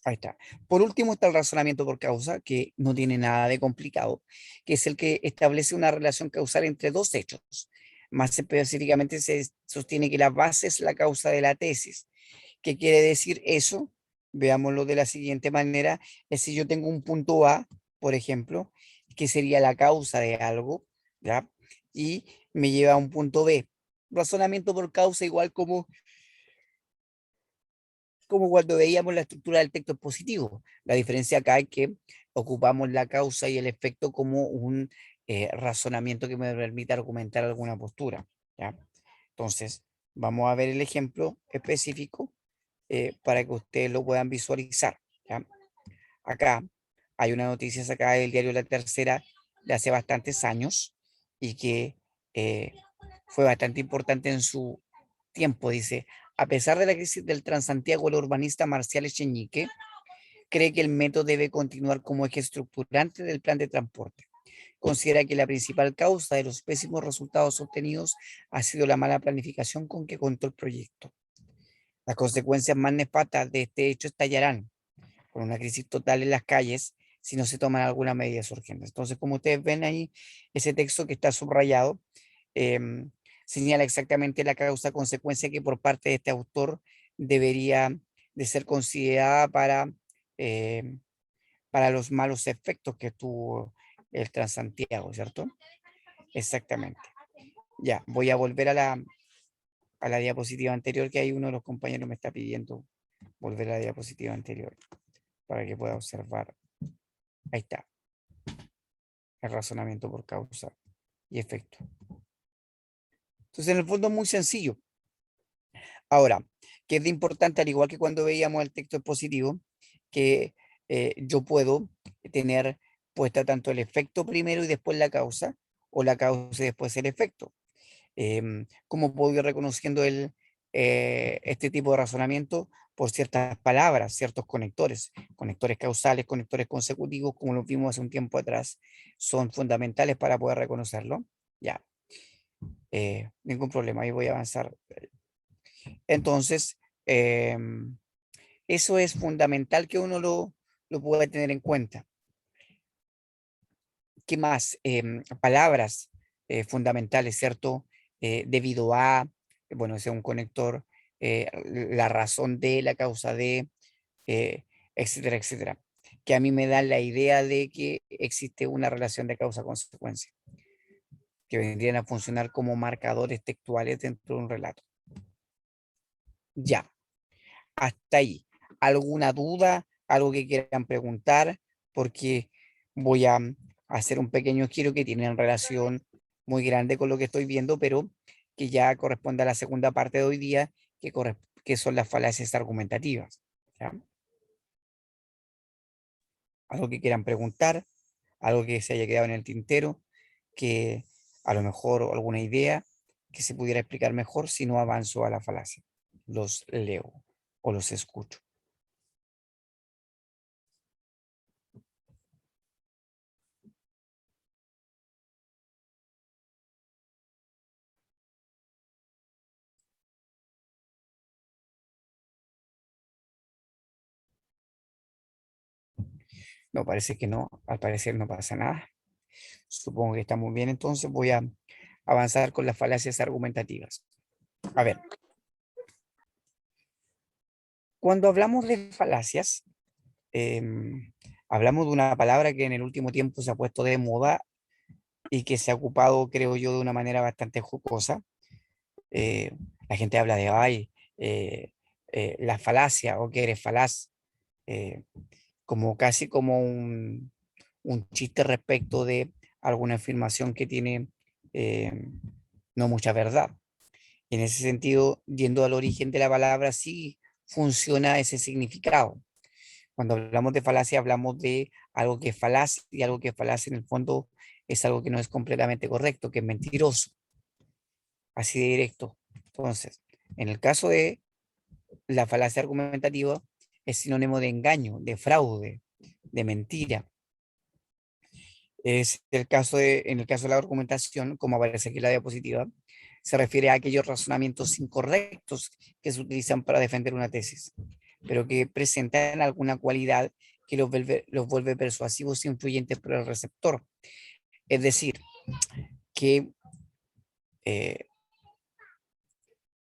S1: Ahí está. Por último está el razonamiento por causa, que no tiene nada de complicado, que es el que establece una relación causal entre dos hechos. Más específicamente se sostiene que la base es la causa de la tesis. ¿Qué quiere decir eso? Veámoslo de la siguiente manera. Es si yo tengo un punto A, por ejemplo, que sería la causa de algo, ¿ya? Y me lleva a un punto B. Razonamiento por causa igual como cuando veíamos la estructura del texto expositivo. La diferencia acá es que ocupamos la causa y el efecto como un razonamiento que me permite argumentar alguna postura. ¿Ya? Entonces, vamos a ver el ejemplo específico para que ustedes lo puedan visualizar. ¿Ya? Acá hay una noticia sacada del diario La Tercera de hace bastantes años y que fue bastante importante en su tiempo. Dice, a pesar de la crisis del Transantiago, el urbanista Marcial Echenique cree que el metro debe continuar como eje estructurante del plan de transporte. Considera que la principal causa de los pésimos resultados obtenidos ha sido la mala planificación con que contó el proyecto. Las consecuencias más nefastas de este hecho estallarán con una crisis total en las calles si no se toman algunas medidas urgentes. Entonces, como ustedes ven ahí, ese texto que está subrayado señala exactamente la causa-consecuencia que por parte de este autor debería de ser considerada eh, para los malos efectos que tuvo el Transantiago, ¿cierto? Exactamente. Ya, voy a volver a la diapositiva anterior, que hay uno de los compañeros me está pidiendo volver a la diapositiva anterior para que pueda observar. Ahí está, el razonamiento por causa y efecto. Entonces, en el fondo es muy sencillo. Ahora, que es de importante, al igual que cuando veíamos el texto expositivo, que yo puedo tener Después está tanto el efecto primero y después la causa, o la causa y después el efecto. ¿Cómo puedo ir reconociendo este tipo de razonamiento? Por ciertas palabras, ciertos conectores causales, conectores consecutivos, como lo vimos hace un tiempo atrás, son fundamentales para poder reconocerlo. Ya, ningún problema, ahí voy a avanzar. Entonces, eso es fundamental que uno lo pueda tener en cuenta. ¿Qué más? Palabras fundamentales, ¿cierto? Debido a, bueno, ese es un conector, la razón de, la causa de, etcétera, etcétera. Que a mí me dan la idea de que existe una relación de causa-consecuencia, que vendrían a funcionar como marcadores textuales dentro de un relato. Ya, hasta ahí. ¿Alguna duda? ¿Algo que quieran preguntar? Porque voy a hacer un pequeño giro que tiene en relación muy grande con lo que estoy viendo, pero que ya corresponde a la segunda parte de hoy día, que son las falacias argumentativas. ¿Ya? Algo que quieran preguntar, algo que se haya quedado en el tintero, que a lo mejor alguna idea que se pudiera explicar mejor si no avanzo a la falacia. Los leo o los escucho. No, parece que no, al parecer no pasa nada. Supongo que estamos bien, entonces voy a avanzar con las falacias argumentativas. A ver, cuando hablamos de falacias, hablamos de una palabra que en el último tiempo se ha puesto de moda y que se ha ocupado, creo yo, de una manera bastante jocosa. Eh, la gente habla de, ay, la falacia o que eres falaz, eh, como casi como un chiste respecto de alguna afirmación que tiene eh, no mucha verdad. Y en ese sentido, yendo al origen de la palabra, sí funciona ese significado. Cuando hablamos de falacia, hablamos de algo que es falaz y algo que es falaz en el fondo es algo que no es completamente correcto, que es mentiroso, así de directo. Entonces, en el caso de la falacia argumentativa, es sinónimo de engaño, de fraude, de mentira. En el caso de la argumentación, como aparece aquí en la diapositiva, se refiere a aquellos razonamientos incorrectos que se utilizan para defender una tesis, pero que presentan alguna cualidad que los vuelve persuasivos e influyentes para el receptor. Es decir, que eh,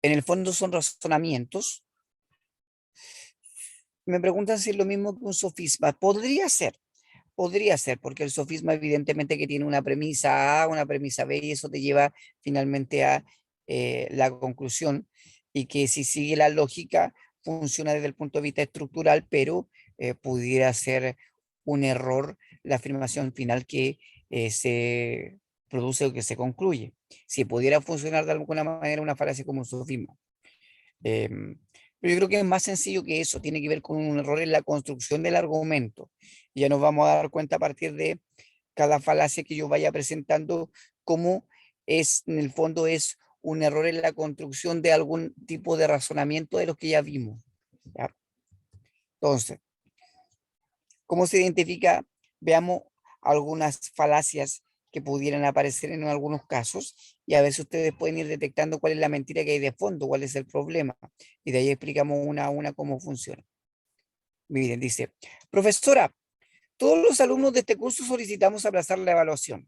S1: en el fondo son razonamientos. Me preguntan si es lo mismo que un sofisma. Podría ser, porque el sofisma evidentemente que tiene una premisa A, una premisa B, y eso te lleva finalmente a la conclusión, y que si sigue la lógica, funciona desde el punto de vista estructural, pero pudiera ser un error la afirmación final que se produce o que se concluye. Si pudiera funcionar de alguna manera una falacia como un sofisma. Em, pero yo creo que es más sencillo que eso, tiene que ver con un error en la construcción del argumento. Y ya nos vamos a dar cuenta a partir de cada falacia que yo vaya presentando, cómo es, en el fondo, es un error en la construcción de algún tipo de razonamiento de los que ya vimos. ¿Ya? Entonces, ¿cómo se identifica? Veamos algunas falacias que pudieran aparecer en algunos casos y a ver si ustedes pueden ir detectando cuál es la mentira que hay de fondo, cuál es el problema. Y de ahí explicamos una a una cómo funciona. Miren, dice, profesora, todos los alumnos de este curso solicitamos aplazar la evaluación.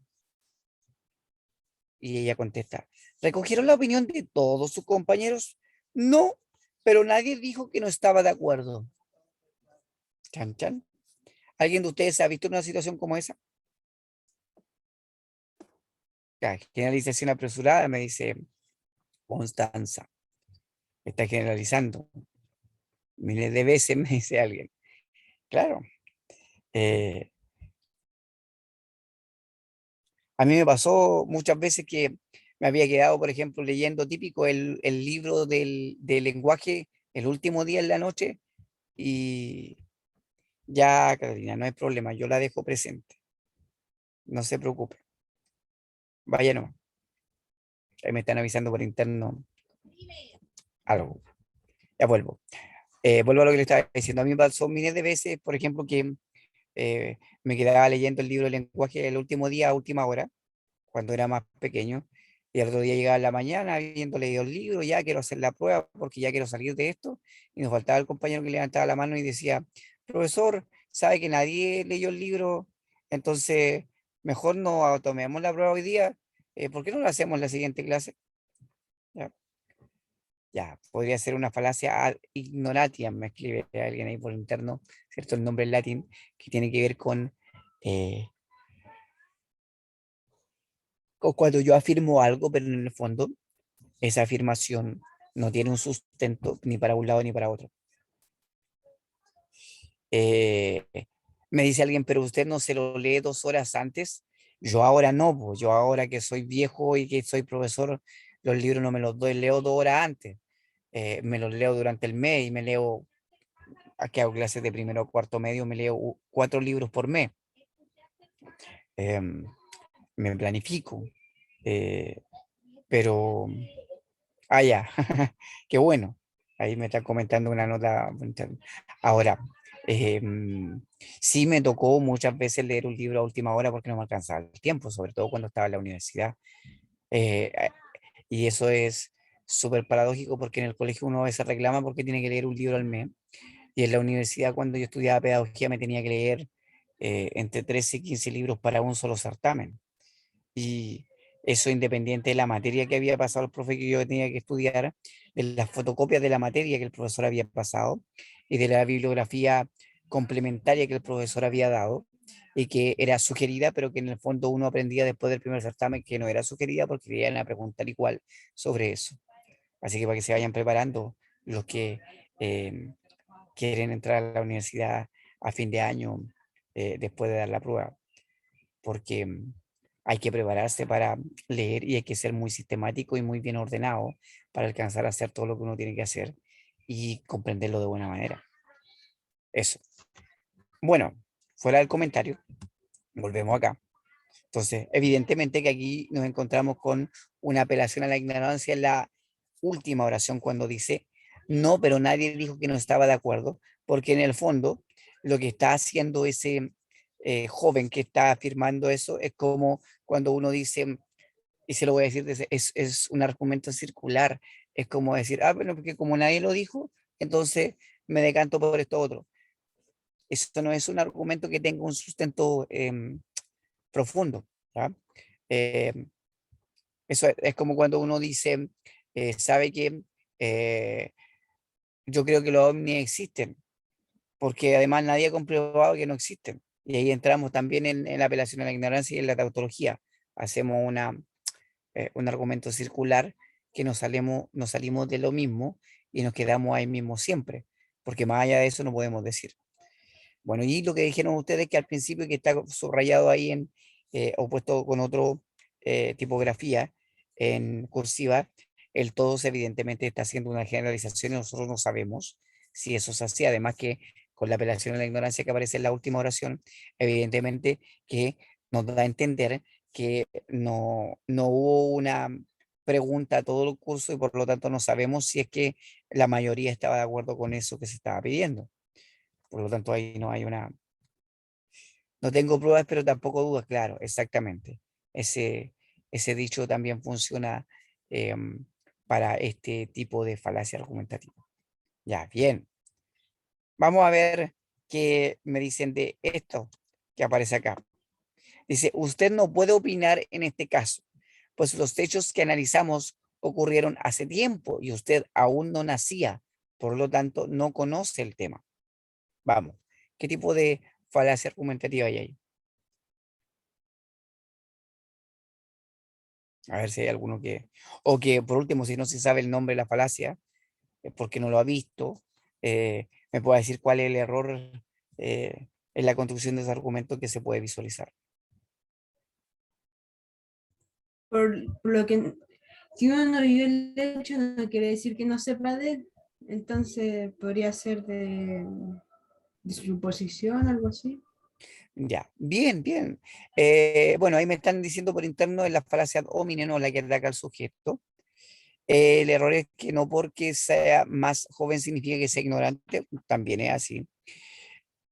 S1: Y ella contesta, ¿recogieron la opinión de todos sus compañeros? No, pero nadie dijo que no estaba de acuerdo. Chan, chan. ¿Alguien de ustedes ha visto una situación como esa? Ya, generalización apresurada, me dice Constanza. Está generalizando. Miles de veces me dice alguien. Claro. eh, a mí me pasó muchas veces que me había quedado, por ejemplo, leyendo típico el libro del lenguaje el último día en la noche y ya, Carolina, no hay problema, yo la dejo presente. no se preocupe. Vaya nomás. Ahí me están avisando por interno algo. Ya vuelvo. Vuelvo a lo que le estaba diciendo. A mí me pasó miles de veces, por ejemplo, que me quedaba leyendo el libro de lenguaje el último día a última hora, cuando era más pequeño, y al otro día llegaba en la mañana, habiendo leído el libro, ya quiero hacer la prueba porque ya quiero salir de esto, y nos faltaba el compañero que levantaba la mano y decía, profesor, sabe que nadie leyó el libro, entonces mejor no tomemos la prueba hoy día, ¿por qué no lo hacemos en la siguiente clase? Ya, ya, podría ser una falacia ad ignoratiam, me escribe alguien ahí por interno, ¿cierto? El nombre en latín, que tiene que ver eh, con cuando yo afirmo algo, pero en el fondo esa afirmación no tiene un sustento ni para un lado ni para otro. Eh, Me dice alguien, pero usted no se lo lee 2 horas antes. Yo ahora no, pues, yo ahora que soy viejo y que soy profesor, los libros no me los doy, leo 2 horas antes. Me los leo durante el mes y me leo, aquí hago clases de primero o cuarto medio, me leo 4 libros por mes. Em, Me planifico, eh, pero ya, qué bueno. Ahí me está comentando una nota. Ahora, sí me tocó muchas veces leer un libro a última hora porque no me alcanzaba el tiempo, sobre todo cuando estaba en la universidad. Eh, eh, y eso es súper paradójico porque en el colegio uno a veces reclama porque tiene que leer un libro al mes. Y en la universidad, cuando yo estudiaba pedagogía, me tenía que leer entre 13 y 15 libros para un solo certamen. Y eso independiente de la materia que había pasado el profe que yo tenía que estudiar, de las fotocopias de la materia que el profesor había pasado y de la bibliografía complementaria que el profesor había dado y que era sugerida, pero que en el fondo uno aprendía después del primer certamen que no era sugerida porque iban a preguntar igual sobre eso. Así que para que se vayan preparando los que eh, quieren entrar a la universidad a fin de año después de dar la prueba porque hay que prepararse para leer y hay que ser muy sistemático y muy bien ordenado para alcanzar a hacer todo lo que uno tiene que hacer y comprenderlo de buena manera. Eso. Bueno, fuera del comentario, volvemos acá. Entonces, evidentemente que aquí nos encontramos con una apelación a la ignorancia en la última oración cuando dice, no, pero nadie dijo que no estaba de acuerdo, porque en el fondo lo que está haciendo ese joven que está afirmando eso es como cuando uno dice, y se lo voy a decir, es un argumento circular, es como decir, bueno, porque como nadie lo dijo, entonces me decanto por esto otro. Eso no es un argumento que tenga un sustento profundo. ¿Ya? Eh, Eso es como cuando uno dice, sabe que yo creo que los ovnis existen, porque además nadie ha comprobado que no existen. Y ahí entramos también en la apelación a la ignorancia y en la tautología. Hacemos un argumento circular que nos salimos de lo mismo y nos quedamos ahí mismo siempre, porque más allá de eso no podemos decir. Bueno, y lo que dijeron ustedes que al principio que está subrayado ahí o puesto con otro tipografía en cursiva, el todos evidentemente está haciendo una generalización y nosotros no sabemos si eso es así. Además que con la apelación a la ignorancia que aparece en la última oración, evidentemente que nos da a entender que no hubo una pregunta a todo el curso y por lo tanto no sabemos si es que la mayoría estaba de acuerdo con eso que se estaba pidiendo. Por lo tanto, ahí no hay no tengo pruebas, pero tampoco dudas, claro, exactamente. Ese, ese dicho también funciona em, para este tipo de falacia argumentativa. Ya, bien. Vamos a ver qué me dicen de esto que aparece acá. Dice, usted no puede opinar en este caso, pues los hechos que analizamos ocurrieron hace tiempo y usted aún no nacía, por lo tanto, no conoce el tema. Vamos, ¿qué tipo de falacia argumentativa hay ahí? A ver si hay alguno o que por último, si no se sabe el nombre de la falacia, porque no lo ha visto, me pueda decir cuál es el error en la construcción de ese argumento que se puede visualizar.
S2: Por lo que si uno no vive el hecho, no quiere decir que no sepa de él. Entonces podría ser de suposición, algo así.
S1: Ya, bien, bien. Bueno, ahí me están diciendo por interno en la falacia ad hominem, no la que ataca al sujeto. El error es que no porque sea más joven significa que sea ignorante, también es así.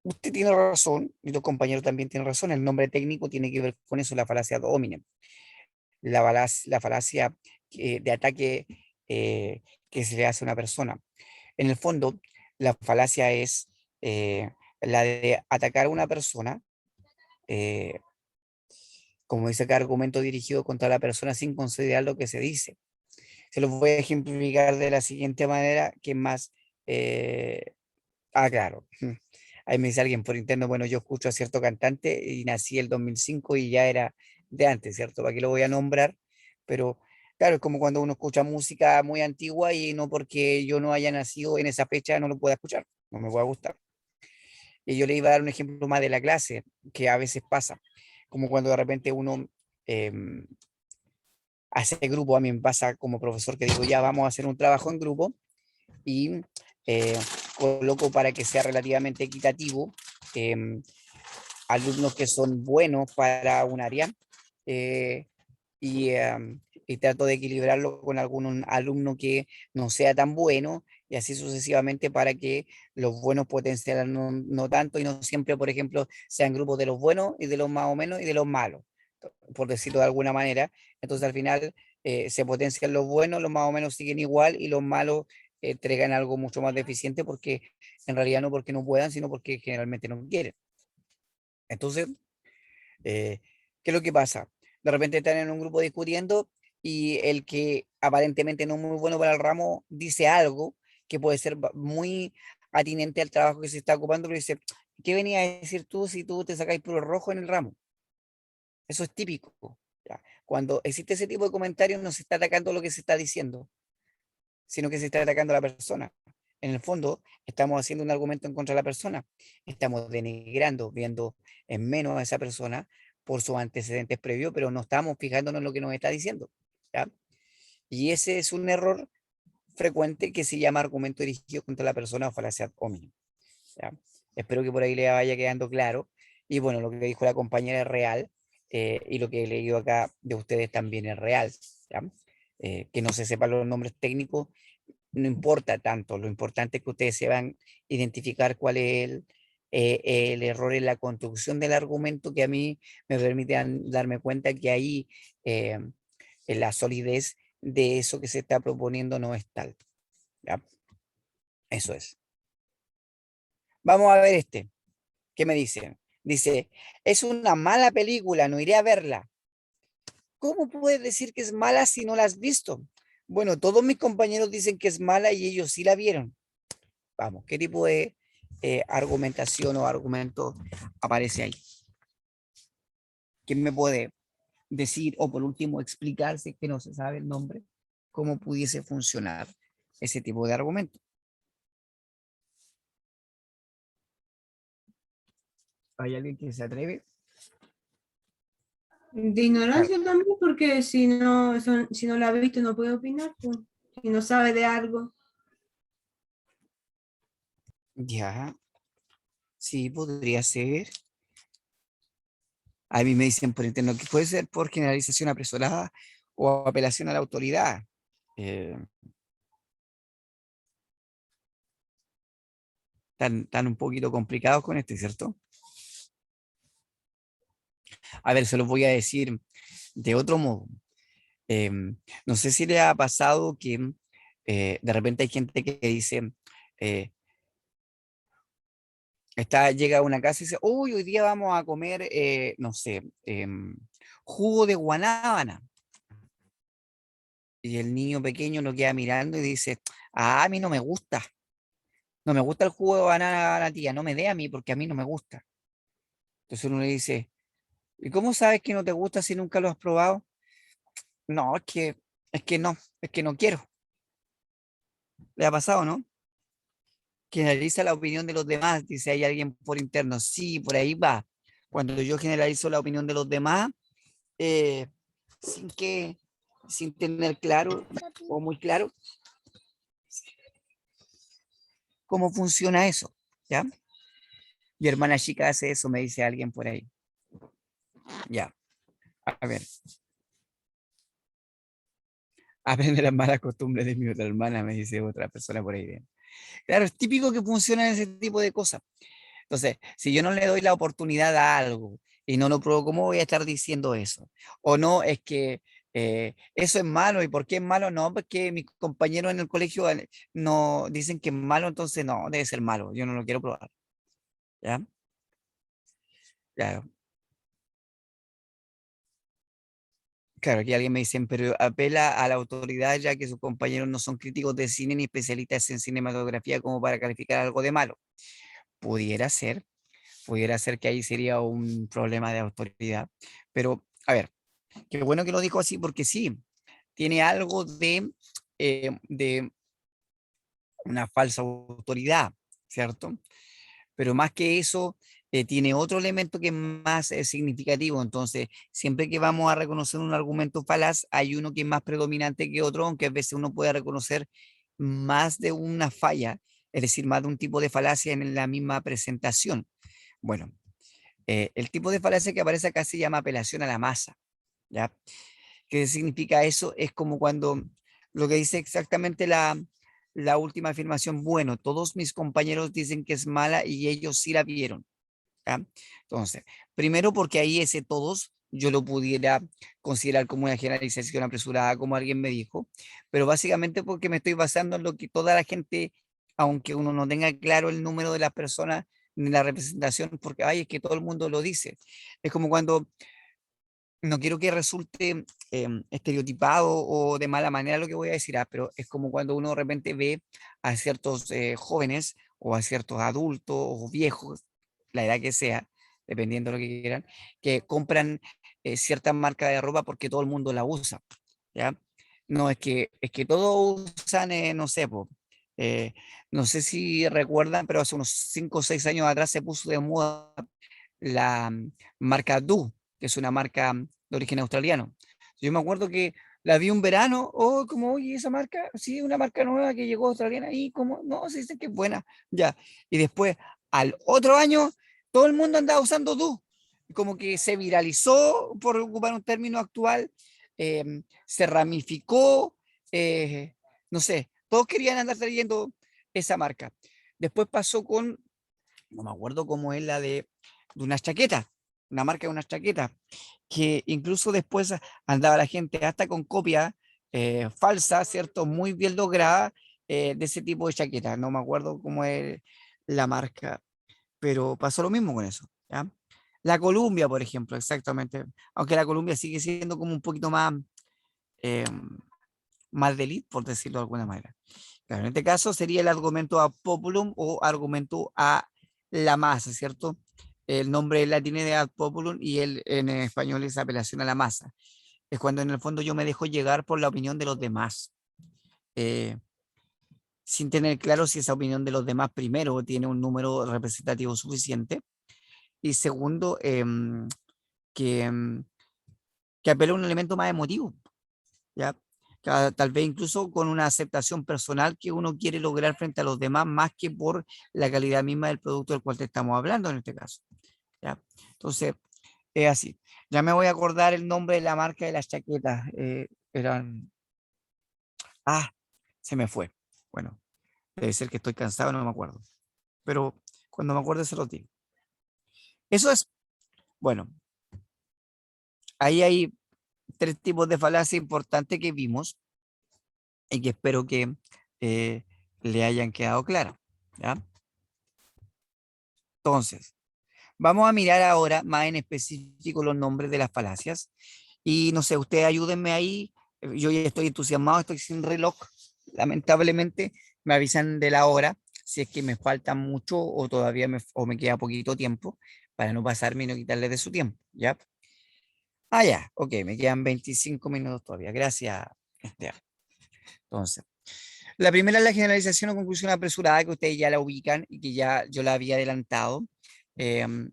S1: Usted tiene razón, y los compañeros también tienen razón, el nombre técnico tiene que ver con eso, la falacia ad hominem, la falacia de ataque que se le hace a una persona. En el fondo, la falacia es la de atacar a una persona, eh, como dice acá, argumento dirigido contra la persona sin considerar lo que se dice. Se los voy a ejemplificar de la siguiente manera, que es más, eh, claro. Ahí me dice alguien por interno, bueno, yo escucho a cierto cantante y nací el 2005 y ya era de antes, ¿cierto? ¿Para qué lo voy a nombrar? Pero claro, es como cuando uno escucha música muy antigua y no porque yo no haya nacido en esa fecha no lo pueda escuchar, no me pueda gustar. Y yo le iba a dar un ejemplo más de la clase, que a veces pasa, como cuando de repente uno em, hace grupo, a mí me pasa como profesor que digo, ya vamos a hacer un trabajo en grupo y eh, coloco para que sea relativamente equitativo em, alumnos que son buenos para un área eh, y trato de equilibrarlo con algún alumno que no sea tan bueno y así sucesivamente para que los buenos potencialan no tanto y no siempre, por ejemplo, sean grupos de los buenos y de los más o menos y de los malos, por decirlo de alguna manera. Entonces al final se potencian los buenos, los más o menos siguen igual y los malos entregan algo mucho más deficiente porque en realidad no porque no puedan, sino porque generalmente no quieren. Entonces, eh, ¿qué es lo que pasa? De repente están en un grupo discutiendo y el que aparentemente no es muy bueno para el ramo dice algo que puede ser muy atinente al trabajo que se está ocupando, pero dice, ¿qué venía a decir tú si tú te sacáis puro rojo en el ramo? Eso es típico. ¿Ya? Cuando existe ese tipo de comentarios no se está atacando lo que se está diciendo, sino que se está atacando a la persona. En el fondo, estamos haciendo un argumento en contra de la persona. Estamos denigrando, viendo en menos a esa persona por sus antecedentes previos, pero no estamos fijándonos en lo que nos está diciendo. ¿Ya? Y ese es un error frecuente que se llama argumento dirigido contra la persona o falacia ad hominem. ¿Ya? Espero que por ahí le vaya quedando claro. Y bueno, lo que dijo la compañera es real y lo que he leído acá de ustedes también es real. ¿Ya? Que no se sepan los nombres técnicos no importa tanto, lo importante es que ustedes sepan identificar cuál es el error en la construcción del argumento que a mí me permite darme cuenta que ahí eh, en la solidez de eso que se está proponiendo no es tal. ¿Ya? Eso es. Vamos a ver este. ¿Qué me dicen? Dice, es una mala película, no iré a verla. ¿Cómo puedes decir que es mala si no la has visto? Bueno, todos mis compañeros dicen que es mala y ellos sí la vieron. Vamos, ¿qué tipo de argumentación o argumento aparece ahí? ¿Quién me puede decir o por último explicar, si es que no se sabe el nombre, cómo pudiese funcionar ese tipo de argumento? ¿Hay alguien que se atreve?
S2: De
S1: Claro.
S2: ignorancia también, porque si no la ha visto no puede opinar, pues. Si no sabe de algo.
S1: Ya, sí, podría ser. A mí me dicen por interno que puede ser por generalización apresurada o apelación a la autoridad. Eh, tan un poquito complicados con este, ¿cierto? A ver, se los voy a decir de otro modo. No sé si le ha pasado que de repente hay gente que dice, eh, llega a una casa y dice, uy, hoy día vamos a comer, no sé, jugo de guanábana. Y el niño pequeño lo queda mirando y dice, a mí no me gusta, no me gusta el jugo de banana, tía, no me dé a mí porque a mí no me gusta. Entonces uno le dice, ¿y cómo sabes que no te gusta si nunca lo has probado? No, es que no quiero. ¿Le ha pasado, no? Generaliza la opinión de los demás, dice hay alguien por interno. Sí, por ahí va. Cuando yo generalizo la opinión de los demás, eh, sin que, sin tener claro o muy claro cómo funciona eso, ¿ya? Mi hermana chica hace eso, me dice alguien por ahí. Ya, a ver. Aprende las malas costumbres de mi otra hermana, me dice otra persona por ahí. Bien. Claro, es típico que funcionan ese tipo de cosas. Entonces, si yo no le doy la oportunidad a algo y no lo pruebo, ¿cómo voy a estar diciendo eso? O no, es que eso es malo. ¿Y por qué es malo? No, porque mis compañeros en el colegio no dicen que es malo, entonces no, debe ser malo. Yo no lo quiero probar. ¿Ya? Claro. Claro, aquí alguien me dice, pero apela a la autoridad ya que sus compañeros no son críticos de cine ni especialistas en cinematografía como para calificar algo de malo. Pudiera ser, pudiera ser que ahí sería un problema de autoridad. Pero, a ver, qué bueno que lo dijo así porque sí, tiene algo de una falsa autoridad, ¿cierto? Pero más que eso, tiene otro elemento que es más significativo. Entonces, siempre que vamos a reconocer un argumento falaz, hay uno que es más predominante que otro, aunque a veces uno puede reconocer más de una falla, es decir, más de un tipo de falacia en la misma presentación. Bueno, el tipo de falacia que aparece acá se llama apelación a la masa, ¿ya? ¿Qué significa eso? Es como cuando lo que dice exactamente la última afirmación, bueno, todos mis compañeros dicen que es mala y ellos sí la vieron. ¿Ya? Entonces, primero porque ahí ese todos yo lo pudiera considerar como una generalización apresurada, como alguien me dijo, pero básicamente porque me estoy basando en lo que toda la gente, aunque uno no tenga claro el número de las personas ni la representación, porque ay, es que todo el mundo lo dice. Es como cuando no quiero que resulte estereotipado o de mala manera lo que voy a decir, pero es como cuando uno de repente ve a ciertos jóvenes o a ciertos adultos o viejos, la edad que sea, dependiendo de lo que quieran, que compran cierta marca de ropa porque todo el mundo la usa, ¿ya? No, es que todos usan, no sé, no sé si recuerdan, pero hace unos 5 o 6 años atrás se puso de moda la marca Du, que es una marca de origen australiano. Yo me acuerdo que la vi un verano, oh, como, oye, esa marca, sí, una marca nueva que llegó australiana, y como, no, se dice que es buena, ya. Y después, al otro año, todo el mundo andaba usando Du, como que se viralizó, por ocupar un término actual, se ramificó, eh, no sé, todos querían andar trayendo esa marca. Después pasó con, no me acuerdo cómo es la de unas chaquetas, una marca de unas chaquetas, que incluso después andaba la gente hasta con copia falsa, ¿cierto? Muy bien lograda de ese tipo de chaquetas. No me acuerdo cómo es la marca, pero pasó lo mismo con eso, ¿ya? La Columbia, por ejemplo, exactamente. Aunque la Columbia sigue siendo como un poquito eh, más de elite, por decirlo de alguna manera. Claro, en este caso sería el argumento a populum o argumento a la masa, ¿cierto? El nombre latín es de ad populum y el en español es apelación a la masa. Es cuando en el fondo yo me dejo llegar por la opinión de los demás, eh, sin tener claro si esa opinión de los demás, primero, tiene un número representativo suficiente y segundo, que, que apela a un elemento más emotivo, ¿ya? Tal vez incluso con una aceptación personal que uno quiere lograr frente a los demás, más que por la calidad misma del producto del cual te estamos hablando en este caso, ¿ya? Entonces, es así. Ya me voy a acordar el nombre de la marca de las chaquetas. Eran... Ah, se me fue. Bueno, debe ser que estoy cansado, no me acuerdo. Pero cuando me acuerde se lo digo. Eso es, bueno, ahí hay 3 tipos de falacia importantes que vimos y que espero que eh, le hayan quedado claras, ¿ya? Entonces, vamos a mirar ahora más en específico los nombres de las falacias. Y no sé, ustedes ayúdenme ahí. Yo ya estoy entusiasmado, estoy sin reloj. Lamentablemente, me avisan de la hora si es que me falta mucho o todavía o me queda poquito tiempo para no pasarme y no quitarle de su tiempo, ¿ya? Ah, ya, ok, me quedan 25 minutos todavía. Gracias, Esteban. Entonces, la primera es la generalización o conclusión apresurada, que ustedes ya la ubican y que ya yo la había adelantado. em,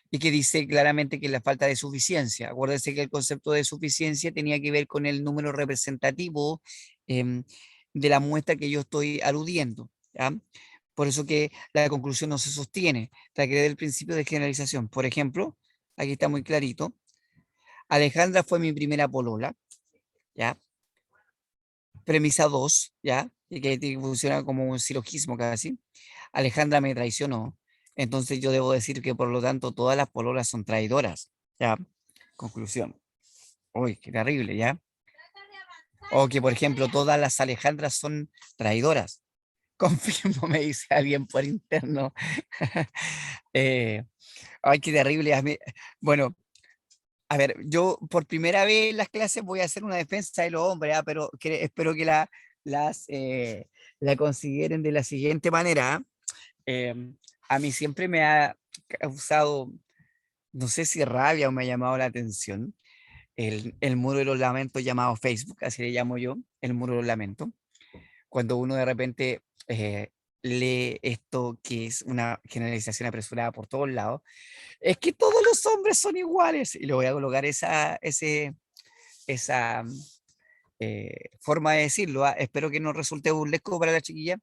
S1: y que dice claramente que es la falta de suficiencia. Acuérdense que el concepto de suficiencia tenía que ver con el número representativo de la muestra que yo estoy aludiendo, ¿ya? Por eso que la conclusión no se sostiene, requiere del principio de generalización. Por ejemplo, aquí está muy clarito, Alejandra fue mi primera polola, ¿ya? Premisa 2, ¿ya? Y que funciona como un silogismo casi. Alejandra me traicionó, entonces yo debo decir que por lo tanto todas las pololas son traidoras, ¿ya? Conclusión. Uy, qué terrible, ¿ya? O que, por ejemplo, todas las Alejandras son traidoras. Confirmo, me dice alguien por interno. Eh, ay, qué terrible. Bueno, a ver, yo por primera vez en las clases voy a hacer una defensa de los hombres, pero espero que la consideren de la siguiente manera. A mí siempre me ha causado, no sé si rabia o me ha llamado la atención, el muro de los lamentos llamado Facebook, así le llamo yo, el muro de los lamentos. Cuando uno de repente lee esto que es una generalización apresurada por todos lados, es que todos los hombres son iguales. Y le voy a colocar esa forma de decirlo. Espero que no resulte burlesco para la chiquilla,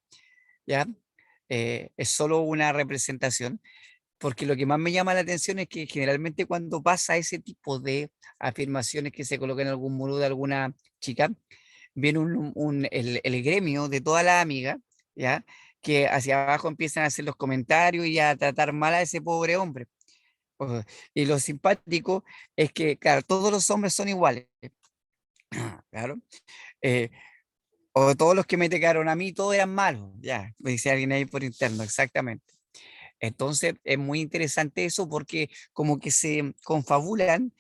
S1: ¿ya? Es solo una representación, porque lo que más me llama la atención es que generalmente cuando pasa ese tipo de afirmaciones que se colocan en algún muro de alguna chica, viene el gremio de todas las amigas, ¿ya? Que hacia abajo empiezan a hacer los comentarios y a tratar mal a ese pobre hombre. O- Y lo simpático es que, claro, todos los hombres son iguales, claro. eh, o todos los que me tocaron a mí, todos eran malos, ya, me dice alguien ahí por interno, exactamente. Entonces, es muy interesante eso porque como que se confabulan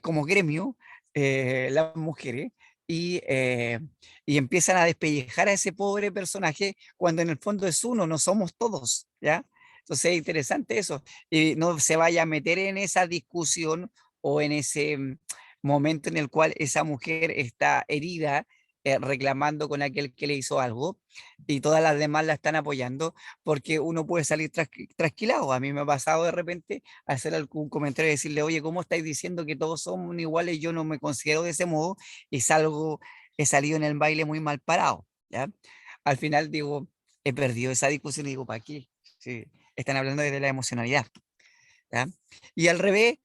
S1: como gremio las mujeres y, eh, y empiezan a despellejar a ese pobre personaje cuando en el fondo es uno, no somos todos, ¿ya? Entonces, es interesante eso. Y no se vaya a meter en esa discusión o en ese momento en el cual esa mujer está herida, reclamando con aquel que le hizo algo y todas las demás la están apoyando porque uno puede salir trasquilado. A mí me ha pasado de repente hacer algún comentario y decirle, oye, ¿cómo estáis diciendo que todos somos iguales? Yo no me considero de ese modo y he salido en el baile muy mal parado, ¿ya? Al final digo, he perdido esa discusión y digo, ¿para qué? Sí, están hablando de la emocionalidad, ¿ya? Y al revés,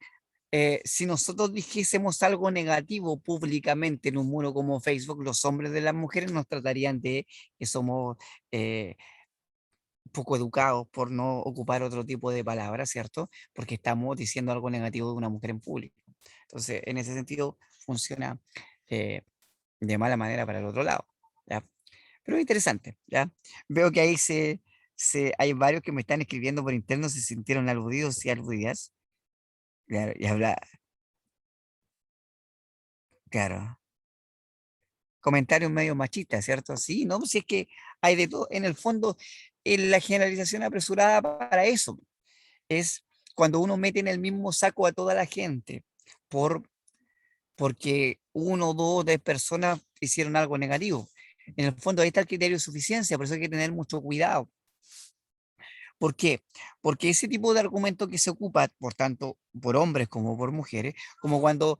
S1: si nosotros dijésemos algo negativo públicamente en un muro como Facebook, los hombres de las mujeres nos tratarían de que somos eh, poco educados por no ocupar otro tipo de palabras, ¿cierto? Porque estamos diciendo algo negativo de una mujer en público. Entonces, en ese sentido, funciona eh, de mala manera para el otro lado, ¿ya? Pero es interesante, ¿ya? Veo que ahí hay varios que me están escribiendo por interno, se sintieron aludidos y aludidas. Claro, y habla, claro, comentarios medio machistas, ¿cierto? Sí, ¿no? Si es que hay de todo, en el fondo, en la generalización apresurada para eso es cuando uno mete en el mismo saco a toda la gente por, porque uno, dos, tres personas hicieron algo negativo. En el fondo ahí está el criterio de suficiencia, por eso hay que tener mucho cuidado. ¿Por qué? Porque ese tipo de argumento que se ocupa, por tanto, por hombres como por mujeres, como cuando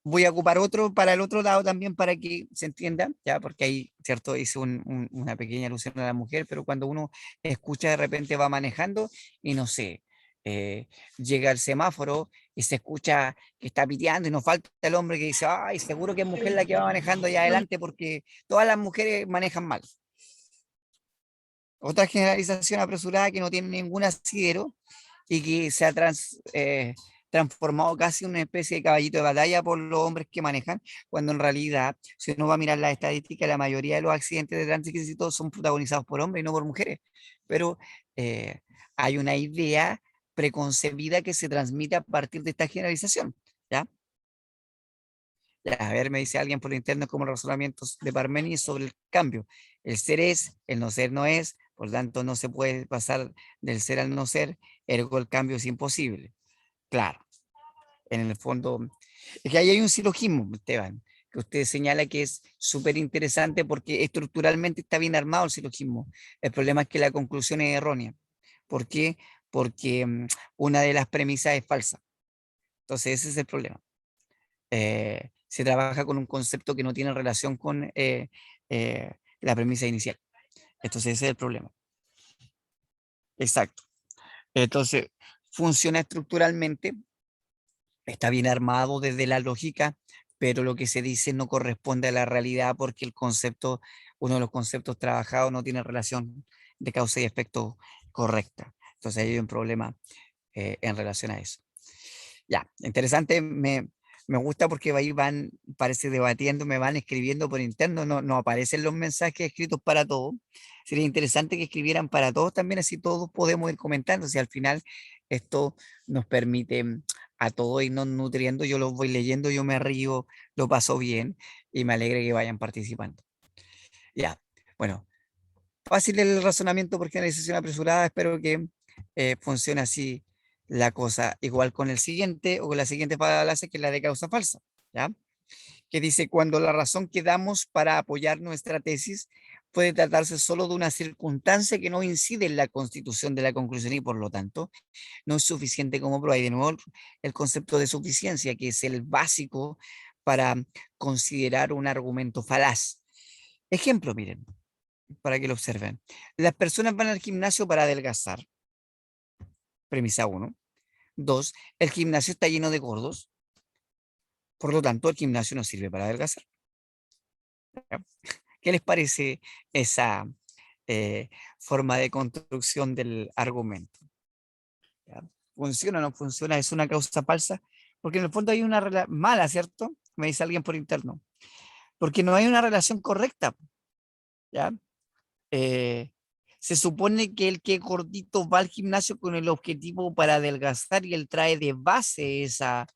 S1: voy a ocupar otro para el otro lado también para que se entienda, ya, porque ahí, ¿cierto? Hice una pequeña alusión a la mujer, pero cuando uno escucha de repente va manejando y no sé, eh, llega al semáforo y se escucha que está piteando y nos falta el hombre que dice, ay, seguro que es mujer la que va manejando allá adelante porque todas las mujeres manejan mal. Otra generalización apresurada que no tiene ningún asidero y que se ha transformado casi en una especie de caballito de batalla por los hombres que manejan, cuando en realidad, si uno va a mirar las estadísticas, la mayoría de los accidentes de tránsito son protagonizados por hombres y no por mujeres. Pero eh, hay una idea preconcebida que se transmite a partir de esta generalización, ¿ya? Ya, a ver, me dice alguien por interno como razonamientos de Parménides sobre el cambio. El ser es, el no ser no es, por tanto no se puede pasar del ser al no ser, ergo el cambio es imposible. Claro, en el fondo, es que ahí hay un silogismo, Esteban, que usted señala que es súper interesante porque estructuralmente está bien armado el silogismo. El problema es que la conclusión es errónea. ¿Por qué? Porque una de las premisas es falsa. Entonces ese es el problema. Se trabaja con un concepto que no tiene relación con la premisa inicial. Entonces ese es el problema. Exacto. Entonces, funciona estructuralmente, está bien armado desde la lógica, pero lo que se dice no corresponde a la realidad porque el concepto, uno de los conceptos trabajados no tiene relación de causa y efecto correcta. Entonces hay un problema en relación a eso. Ya, interesante, me gusta porque ahí van, parece debatiendo, me van escribiendo por interno, no aparecen los mensajes escritos para todos. Sería interesante que escribieran para todos también, así todos podemos ir comentando, si al final esto nos permite a todos irnos nutriendo, yo los voy leyendo, yo me río, lo paso bien y me alegra que vayan participando. Ya, bueno, fácil el razonamiento porque una decisión apresurada, espero que funcione así la cosa, igual con el siguiente o con la siguiente falacia que es la de causa falsa, ¿ya? Que dice, cuando la razón que damos para apoyar nuestra tesis puede tratarse solo de una circunstancia que no incide en la constitución de la conclusión y por lo tanto no es suficiente como prueba. Y de nuevo el concepto de suficiencia, que es el básico para considerar un argumento falaz. Ejemplo, miren, para que lo observen. Las personas van al gimnasio para adelgazar. Premisa 1. 2. El gimnasio está lleno de gordos. Por lo tanto, el gimnasio no sirve para adelgazar. ¿Ya? ¿Qué les parece esa forma de construcción del argumento? ¿Ya? ¿Funciona o no funciona? ¿Es una causa falsa? Porque en el fondo hay una mala, ¿cierto? Me dice alguien por interno. Porque no hay una relación correcta. ¿Ya? Eh, Se supone que el que es gordito va al gimnasio con el objetivo para adelgazar y él trae de base esa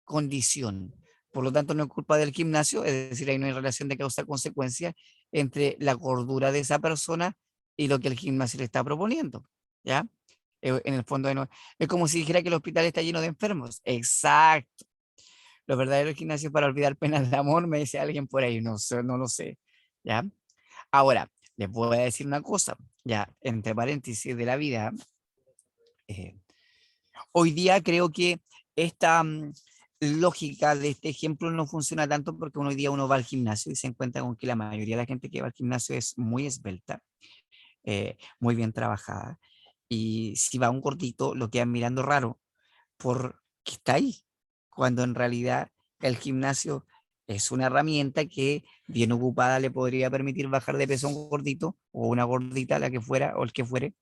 S1: condición. Por lo tanto, no es culpa del gimnasio, es decir, ahí no hay relación de causa-consecuencia entre la gordura de esa persona y lo que el gimnasio le está proponiendo. ¿Ya? En el fondo, es como si dijera que el hospital está lleno de enfermos. Exacto. Los verdaderos gimnasios para olvidar penas de amor, me dice alguien por ahí, no sé, no lo sé. ¿Ya? Ahora, les voy a decir una cosa, ya, entre paréntesis de la vida. eh, Hoy día creo que esta lógica de este ejemplo no funciona tanto porque hoy día uno va al gimnasio y se encuentra con que la mayoría de la gente que va al gimnasio es muy esbelta, muy bien trabajada. Y si va un gordito, lo quedan mirando raro porque está ahí, cuando en realidad el gimnasio es una herramienta que bien ocupada le podría permitir bajar de peso a un gordito o una gordita, la que fuera o el que fuere.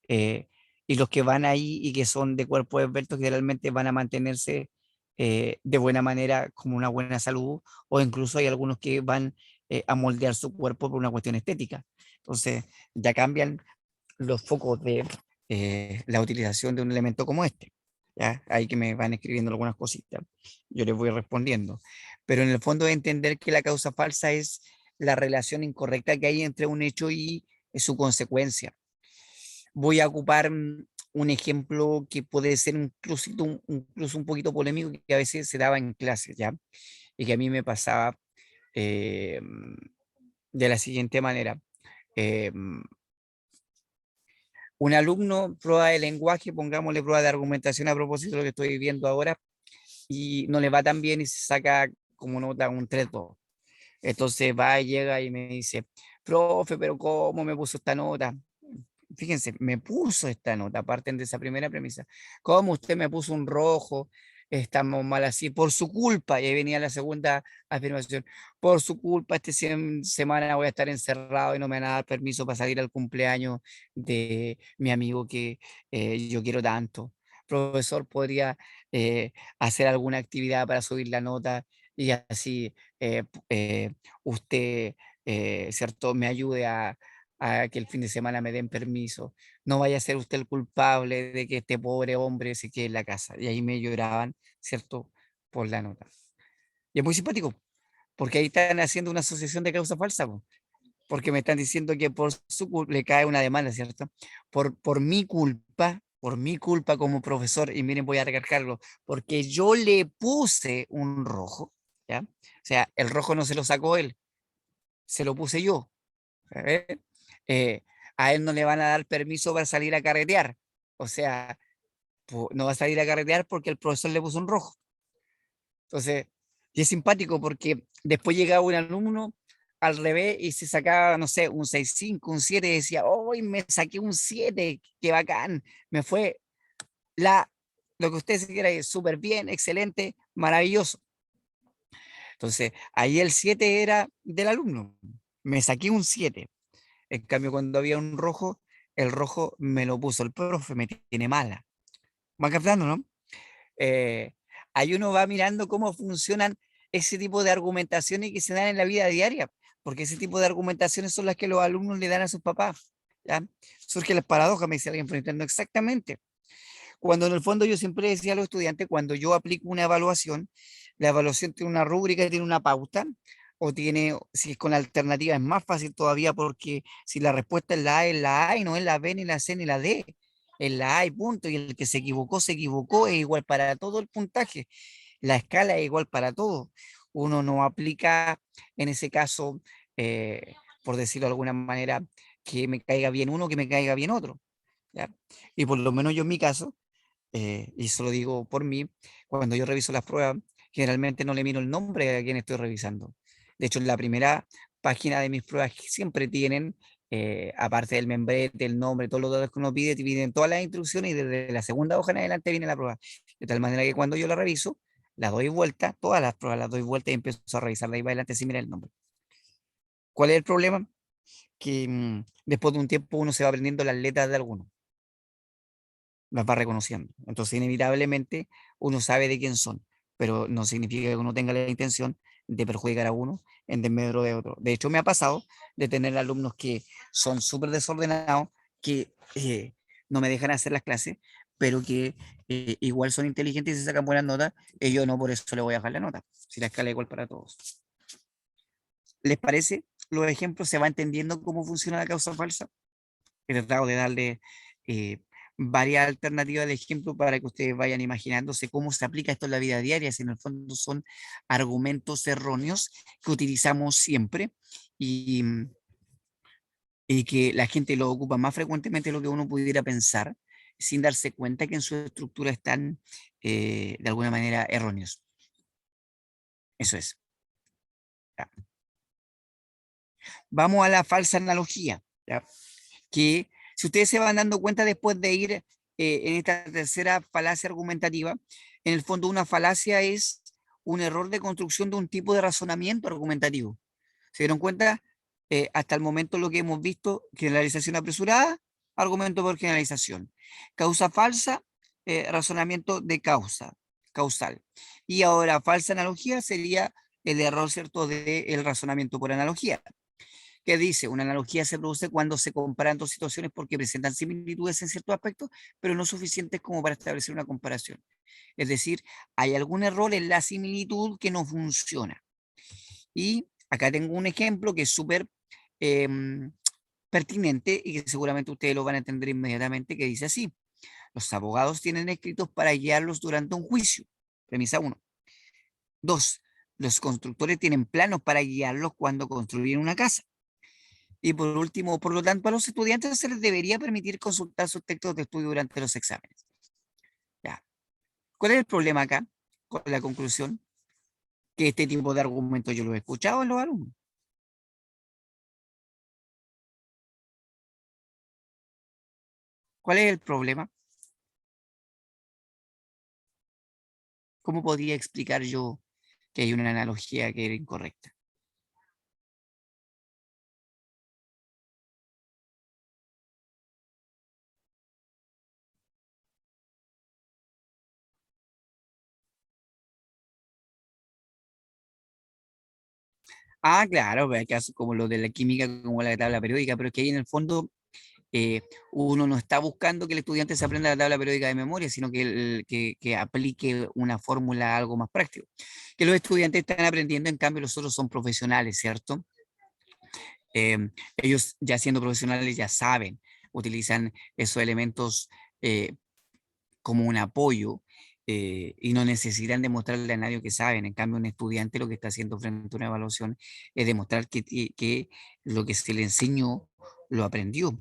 S1: eh, y los que van ahí y que son de cuerpo esbelto generalmente van a mantenerse de buena manera, como una buena salud, o incluso hay algunos que van a moldear su cuerpo por una cuestión estética. Entonces ya cambian los focos de la utilización de un elemento como este. ¿Ya? Ahí que me van escribiendo algunas cositas, yo les voy respondiendo. Pero en el fondo de entender que la causa falsa es la relación incorrecta que hay entre un hecho y su consecuencia. Voy a ocupar un ejemplo que puede ser incluso un poquito polémico, que a veces se daba en clase, ¿ya? Y que a mí me pasaba eh, de la siguiente manera. Eh, un alumno prueba de lenguaje, pongámosle prueba de argumentación a propósito de lo que estoy viviendo ahora, y no le va tan bien y se saca como nota un 3-2. Entonces va y llega y me dice, profe, pero ¿cómo me puso esta nota? Fíjense, me puso esta nota, parten de esa primera premisa. ¿Cómo usted me puso un rojo? Estamos mal así, por su culpa. Y ahí venía la segunda afirmación. Por su culpa, semana voy a estar encerrado y no me van a dar permiso para salir al cumpleaños de mi amigo que yo quiero tanto. Profesor, ¿podría hacer alguna actividad para subir la nota y así usted, ¿cierto?, me ayude a que el fin de semana me den permiso? No vaya a ser usted el culpable de que este pobre hombre se quede en la casa. Y ahí me lloraban, ¿cierto?, por la nota. Y es muy simpático, porque ahí están haciendo una asociación de causa falsa, po, porque me están diciendo que por su culpa le cae una demanda, ¿cierto? Por mi culpa como profesor, y miren, voy a recargarlo, porque yo le puse un rojo, ¿ya? O sea, el rojo no se lo sacó él, se lo puse yo. ¿Eh? Eh, a él no le van a dar permiso para salir a carretear. O sea, no va a salir a carretear porque el profesor le puso un rojo. Entonces, y es simpático porque después llega un alumno al revés y se sacaba, no sé, un 6,5, un 7, y decía, hoy me saqué un 7, qué bacán, me fue lo que usted se quiera ir, súper bien, excelente, maravilloso. Entonces, ahí el 7 era del alumno, me saqué un 7. En cambio, cuando había un rojo, el rojo me lo puso el profe, me tiene mala. ¿Van captando, no? Eh, Ahí uno va mirando cómo funcionan ese tipo de argumentaciones que se dan en la vida diaria, porque ese tipo de argumentaciones son las que los alumnos le dan a sus papás. ¿Ya? Surge la paradoja, me dice alguien por internet, exactamente. Cuando en el fondo yo siempre decía a los estudiantes, cuando yo aplico una evaluación, la evaluación tiene una rúbrica, tiene una pauta, o tiene, si es con alternativa, es más fácil todavía porque si la respuesta es la A y no es la B, ni la C, ni la D, es la A y punto, y el que se equivocó, es igual para todo el puntaje. La escala es igual para todo. Uno no aplica, en ese caso, por decirlo de alguna manera, que me caiga bien uno, que me caiga bien otro. ¿Ya? Y por lo menos yo en mi caso, y eso lo digo por mí, cuando yo reviso las pruebas, generalmente no le miro el nombre a quien estoy revisando. De hecho, en la primera página de mis pruebas que siempre tienen, aparte del membrete, el nombre, todos los datos que uno pide, te piden todas las instrucciones y desde la segunda hoja en adelante viene la prueba. De tal manera que cuando yo la reviso, la doy vuelta, todas las pruebas las doy vuelta y empiezo a revisar de ahí para adelante sin mirar el nombre. ¿Cuál es el problema? Que después de un tiempo uno se va aprendiendo las letras de algunos, las va reconociendo. Entonces, inevitablemente, uno sabe de quién son, pero no significa que uno tenga la intención de perjudicar a uno en desmedro de otro. De hecho, me ha pasado de tener alumnos que son súper desordenados, que no me dejan hacer las clases, pero que igual son inteligentes y se sacan buenas notas, y yo no por eso le voy a dejar la nota, si la escala es igual para todos. ¿Les parece? Los ejemplos se va entendiendo cómo funciona la causa falsa. He tratado de darle eh, varias alternativas de ejemplo para que ustedes vayan imaginándose cómo se aplica esto en la vida diaria, si en el fondo son argumentos erróneos que utilizamos siempre y, y que la gente lo ocupa más frecuentemente de lo que uno pudiera pensar, sin darse cuenta que en su estructura están de alguna manera erróneos. Eso es. Ya. Vamos a la falsa analogía, ¿ya? Que si ustedes se van dando cuenta después de ir en esta tercera falacia argumentativa, en el fondo una falacia es un error de construcción de un tipo de razonamiento argumentativo. ¿Se dieron cuenta? Hasta el momento lo que hemos visto, generalización apresurada, argumento por generalización. Causa falsa, razonamiento de causa, causal. Y ahora falsa analogía sería el error, ¿cierto?, del razonamiento por analogía, que dice, una analogía se produce cuando se comparan dos situaciones porque presentan similitudes en ciertos aspectos, pero no suficientes como para establecer una comparación. Es decir, hay algún error en la similitud que no funciona. Y acá tengo un ejemplo que es súper pertinente y que seguramente ustedes lo van a entender inmediatamente, que dice así: los abogados tienen escritos para guiarlos durante un juicio. Premisa 1. 2. Los constructores tienen planos para guiarlos cuando construyen una casa. Y por último, por lo tanto, a los estudiantes se les debería permitir consultar sus textos de estudio durante los exámenes. Ya. ¿Cuál es el problema acá con la conclusión? Que este tipo de argumentos yo lo he escuchado en los alumnos. ¿Cuál es el problema? ¿Cómo podría explicar yo que hay una analogía que era incorrecta? Ah, claro, pues, caso como lo de la química, como la tabla periódica, pero es que ahí en el fondo uno no está buscando que el estudiante se aprenda la tabla periódica de memoria, sino que aplique una fórmula a algo más práctico. Que los estudiantes están aprendiendo, en cambio los otros son profesionales, ¿cierto? Ellos ya siendo profesionales ya saben, utilizan esos elementos como un apoyo y no necesitan demostrarle a nadie que saben. En cambio, un estudiante lo que está haciendo frente a una evaluación es demostrar que lo que se le enseñó lo aprendió.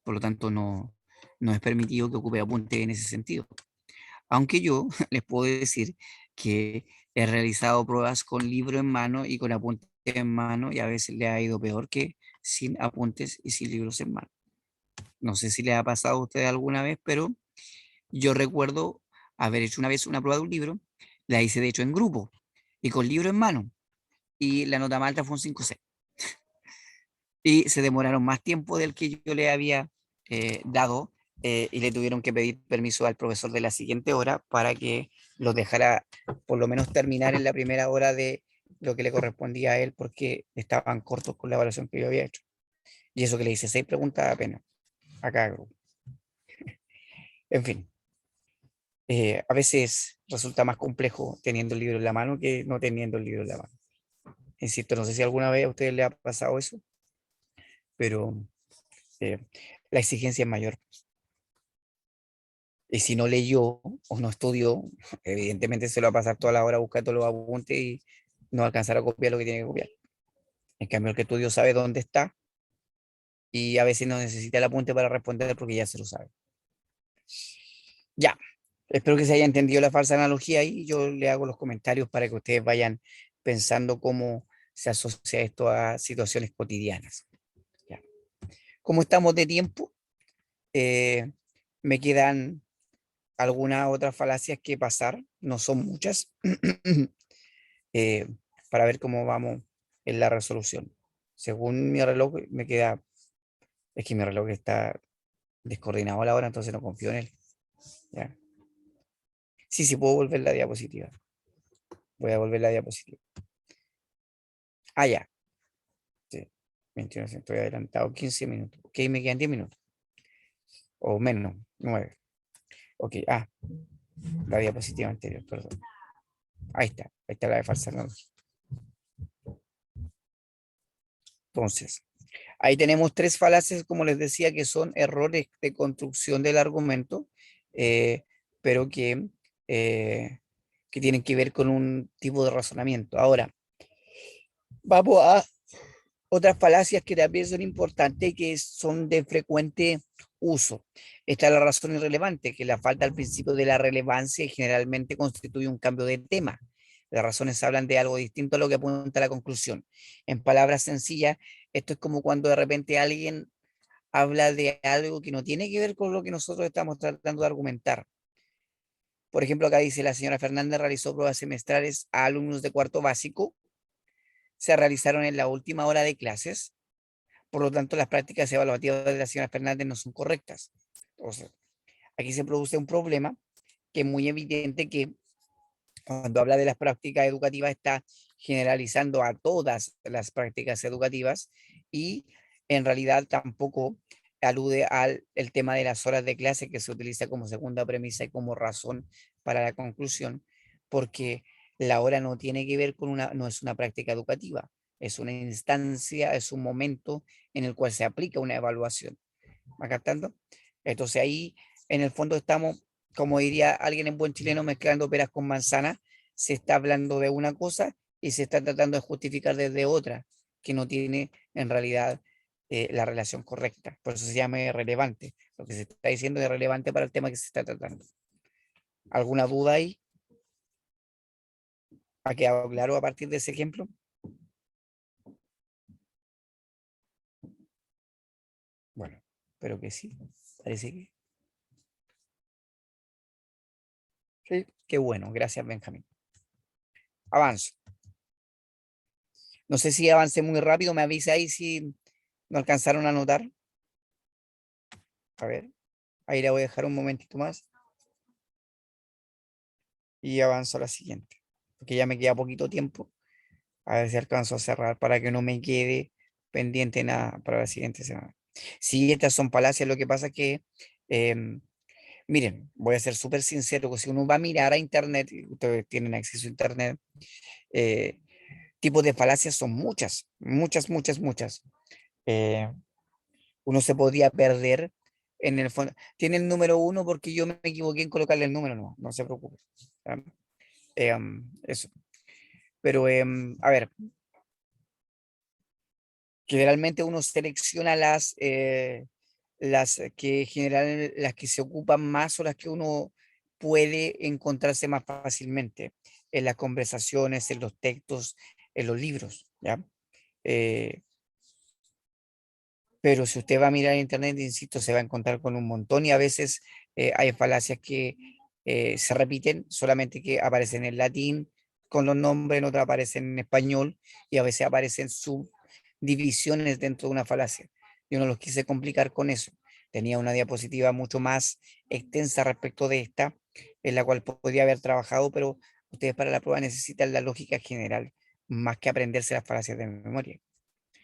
S1: Por lo tanto, no es permitido que ocupe apunte en ese sentido. Aunque yo les puedo decir que he realizado pruebas con libro en mano y con apuntes en mano y a veces le ha ido peor que sin apuntes y sin libros en mano. No sé si le ha pasado a usted alguna vez, pero yo recuerdo haber hecho una vez una prueba de un libro, la hice de hecho en grupo y con libro en mano, y la nota más alta fue un 5,6. Y se demoraron más tiempo del que yo le había dado, y le tuvieron que pedir permiso al profesor de la siguiente hora para que los dejara por lo menos terminar en la primera hora de lo que le correspondía a él, porque estaban cortos con la evaluación que yo había hecho. Y eso que le hice 6 preguntas apenas a cada grupo. En fin, a veces resulta más complejo teniendo el libro en la mano que no teniendo el libro en la mano. Insisto, no sé si alguna vez a usted le ha pasado eso, pero eh, la exigencia es mayor. Y si no leyó o no estudió, evidentemente se lo va a pasar toda la hora buscando los apuntes y no va a alcanzar a copiar lo que tiene que copiar. En cambio, el que estudió sabe dónde está y a veces no necesita el apunte para responder porque ya se lo sabe. Ya, espero que se haya entendido la falsa analogía y yo le hago los comentarios para que ustedes vayan pensando cómo se asocia esto a situaciones cotidianas. Ya. Como estamos de tiempo, me quedan algunas otras falacias que pasar, no son muchas, eh, para ver cómo vamos en la resolución. Según mi reloj, me queda, es que mi reloj está descoordinado a la hora, entonces no confío en él. ¿Ya? Sí, sí, puedo volver la diapositiva. Voy a volver la diapositiva. Ah, ya. Sí. 21, estoy adelantado 15 minutos. Ok, me quedan 10 minutos. O menos, 9. Ok, la diapositiva anterior, perdón. Ahí está la de falsa analogía. Entonces, ahí tenemos 3 falacias, como les decía, que son errores de construcción del argumento, eh, pero eh, que tienen que ver con un tipo de razonamiento. Ahora, vamos a otras falacias que también son importantes y que son de frecuente uso. Esta es la razón irrelevante, que la falta al principio de la relevancia generalmente constituye un cambio de tema. Las razones hablan de algo distinto a lo que apunta a la conclusión. En palabras sencillas, esto es como cuando de repente alguien habla de algo que no tiene que ver con lo que nosotros estamos tratando de argumentar. Por ejemplo, acá dice: la señora Fernández realizó pruebas semestrales a alumnos de cuarto básico. Se realizaron en la última hora de clases. Por lo tanto, las prácticas evaluativas de la señora Fernández no son correctas. Entonces, aquí se produce un problema que es muy evidente, que cuando habla de las prácticas educativas está generalizando a todas las prácticas educativas y en realidad tampoco alude al el tema de las horas de clase, que se utiliza como segunda premisa y como razón para la conclusión, porque la hora no tiene que ver con no es una práctica educativa, es una instancia, es un momento en el cual se aplica una evaluación. ¿Va captando? Entonces ahí en el fondo estamos, como diría alguien en buen chileno, mezclando peras con manzanas. Se está hablando de una cosa y se está tratando de justificar desde otra, que no tiene en realidad la relación correcta. Por eso se llama irrelevante. Lo que se está diciendo es relevante para el tema que se está tratando. ¿Alguna duda ahí? ¿Ha quedado claro a partir de ese ejemplo? Bueno, espero que sí. Parece que sí. Qué bueno. Gracias, Benjamín. Avanzo. No sé si avancé muy rápido, me avisa ahí si no alcanzaron a notar. A ver, ahí la voy a dejar un momentito más y avanzo a la siguiente, porque ya me queda poquito tiempo. A ver si alcanzo a cerrar para que no me quede pendiente nada para la siguiente semana. Sí, estas son falacias, lo que pasa es que, miren, voy a ser súper sincero, que si uno va a mirar a internet, y ustedes tienen acceso a internet, eh, tipos de falacias son muchas, muchas, muchas, muchas. Eh, Uno se podría perder en el fondo. Tiene el número 1 porque yo me equivoqué en colocarle el número, no se preocupe. ¿Ya? Eso. Pero, a ver, generalmente uno selecciona las que general, las que se ocupan más o las que uno puede encontrarse más fácilmente en las conversaciones, en los textos, en los libros, ¿ya? Eh, pero si usted va a mirar en internet, insisto, se va a encontrar con un montón y a veces hay falacias que se repiten, solamente que aparecen en latín con los nombres, en otras aparecen en español y a veces aparecen subdivisiones dentro de una falacia. Yo no los quise complicar con eso. Tenía una diapositiva mucho más extensa respecto de esta, en la cual podría haber trabajado, pero ustedes para la prueba necesitan la lógica general, más que aprenderse las falacias de memoria.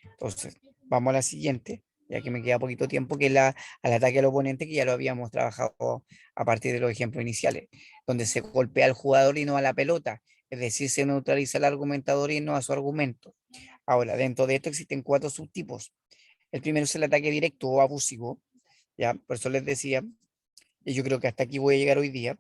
S1: Entonces, vamos a la siguiente, ya que me queda poquito tiempo, que es al ataque al oponente, que ya lo habíamos trabajado a partir de los ejemplos iniciales, donde se golpea al jugador y no a la pelota, es decir, se neutraliza al argumentador y no a su argumento. Ahora, dentro de esto existen 4 subtipos. El primero es el ataque directo o abusivo, ya, por eso les decía, y yo creo que hasta aquí voy a llegar hoy día,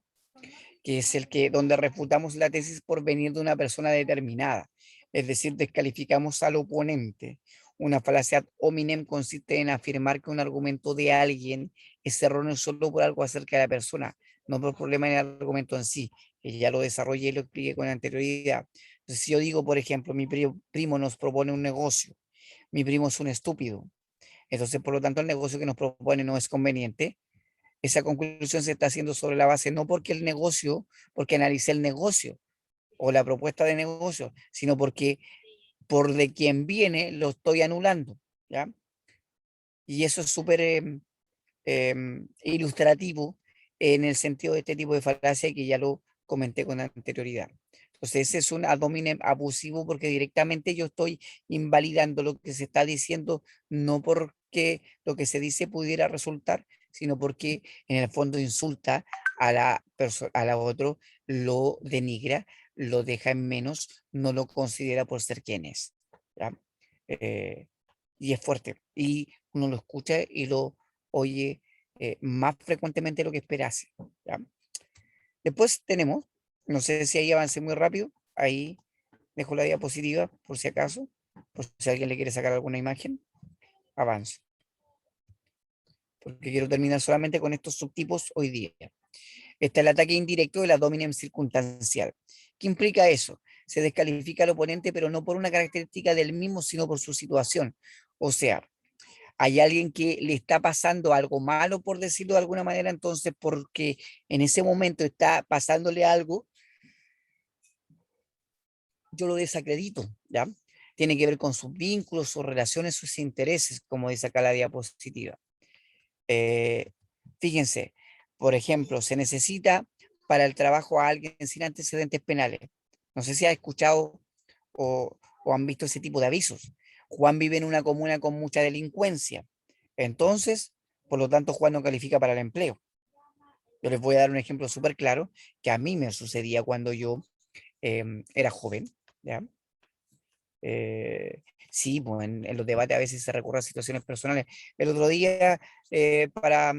S1: que es el que donde refutamos la tesis por venir de una persona determinada, es decir, descalificamos al oponente. Una falacia ad hominem consiste en afirmar que un argumento de alguien es erróneo solo por algo acerca de la persona, no por problema en el argumento en sí, que ya lo desarrollé y lo expliqué con anterioridad. Entonces, si yo digo, por ejemplo, mi primo nos propone un negocio, mi primo es un estúpido, entonces, por lo tanto, el negocio que nos propone no es conveniente, esa conclusión se está haciendo sobre la base, no porque el negocio, porque analicé el negocio o la propuesta de negocio, sino porque por de quien viene lo estoy anulando, ¿ya? Y eso es súper ilustrativo en el sentido de este tipo de falacia que ya lo comenté con anterioridad. Entonces, ese es un ad hominem abusivo porque directamente yo estoy invalidando lo que se está diciendo, no porque lo que se dice pudiera resultar, sino porque en el fondo insulta a a la otro, lo denigra, lo deja en menos, no lo considera por ser quien es. ¿Ya? Eh, y es fuerte. Y uno lo escucha y lo oye más frecuentemente de lo que esperase. ¿Ya? Después tenemos, no sé si ahí avancé muy rápido, ahí dejo la diapositiva por si acaso, por si alguien le quiere sacar alguna imagen, avanzo. Porque quiero terminar solamente con estos subtipos hoy día. Está el ataque indirecto de la dominam circunstancial. ¿Qué implica eso? Se descalifica al oponente, pero no por una característica del mismo, sino por su situación. O sea, hay alguien que le está pasando algo malo, por decirlo de alguna manera, entonces porque en ese momento está pasándole algo, yo lo desacredito, ¿ya? Tiene que ver con sus vínculos, sus relaciones, sus intereses, como dice acá la diapositiva. Eh, Fíjense, por ejemplo, se necesita para el trabajo a alguien sin antecedentes penales. No sé si ha escuchado o han visto ese tipo de avisos. Juan vive en una comuna con mucha delincuencia. Entonces, por lo tanto, Juan no califica para el empleo. Yo les voy a dar un ejemplo súper claro que a mí me sucedía cuando yo era joven, ¿ya? Sí, pues en los debates a veces se recurre a situaciones personales. El otro día, para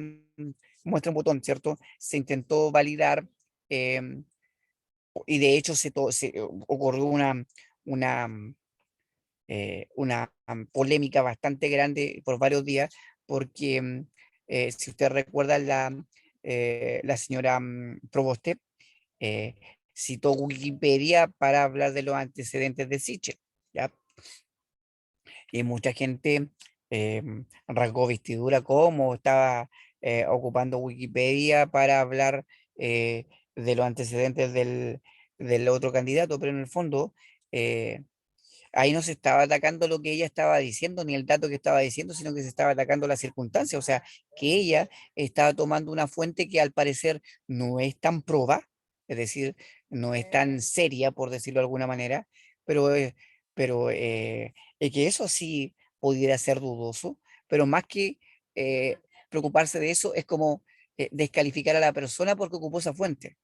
S1: muestra un botón, ¿cierto? Se intentó validar em, y de hecho ocurrió una, una polémica bastante grande por varios días, porque si usted recuerda, la señora Proboste eh, citó Wikipedia para hablar de los antecedentes de Sichel, ¿ya? Y mucha gente rasgó vestidura como estaba ocupando Wikipedia para hablar de los antecedentes del otro candidato, pero en el fondo eh, ahí no se estaba atacando lo que ella estaba diciendo, ni el dato que estaba diciendo, sino que se estaba atacando la circunstancia, o sea, que ella estaba tomando una fuente que al parecer no es tan proba, es decir, no es tan seria, por decirlo de alguna manera, pero, es que eso sí pudiera ser dudoso, pero más que eh, preocuparse de eso, es como descalificar a la persona porque ocupó esa fuente.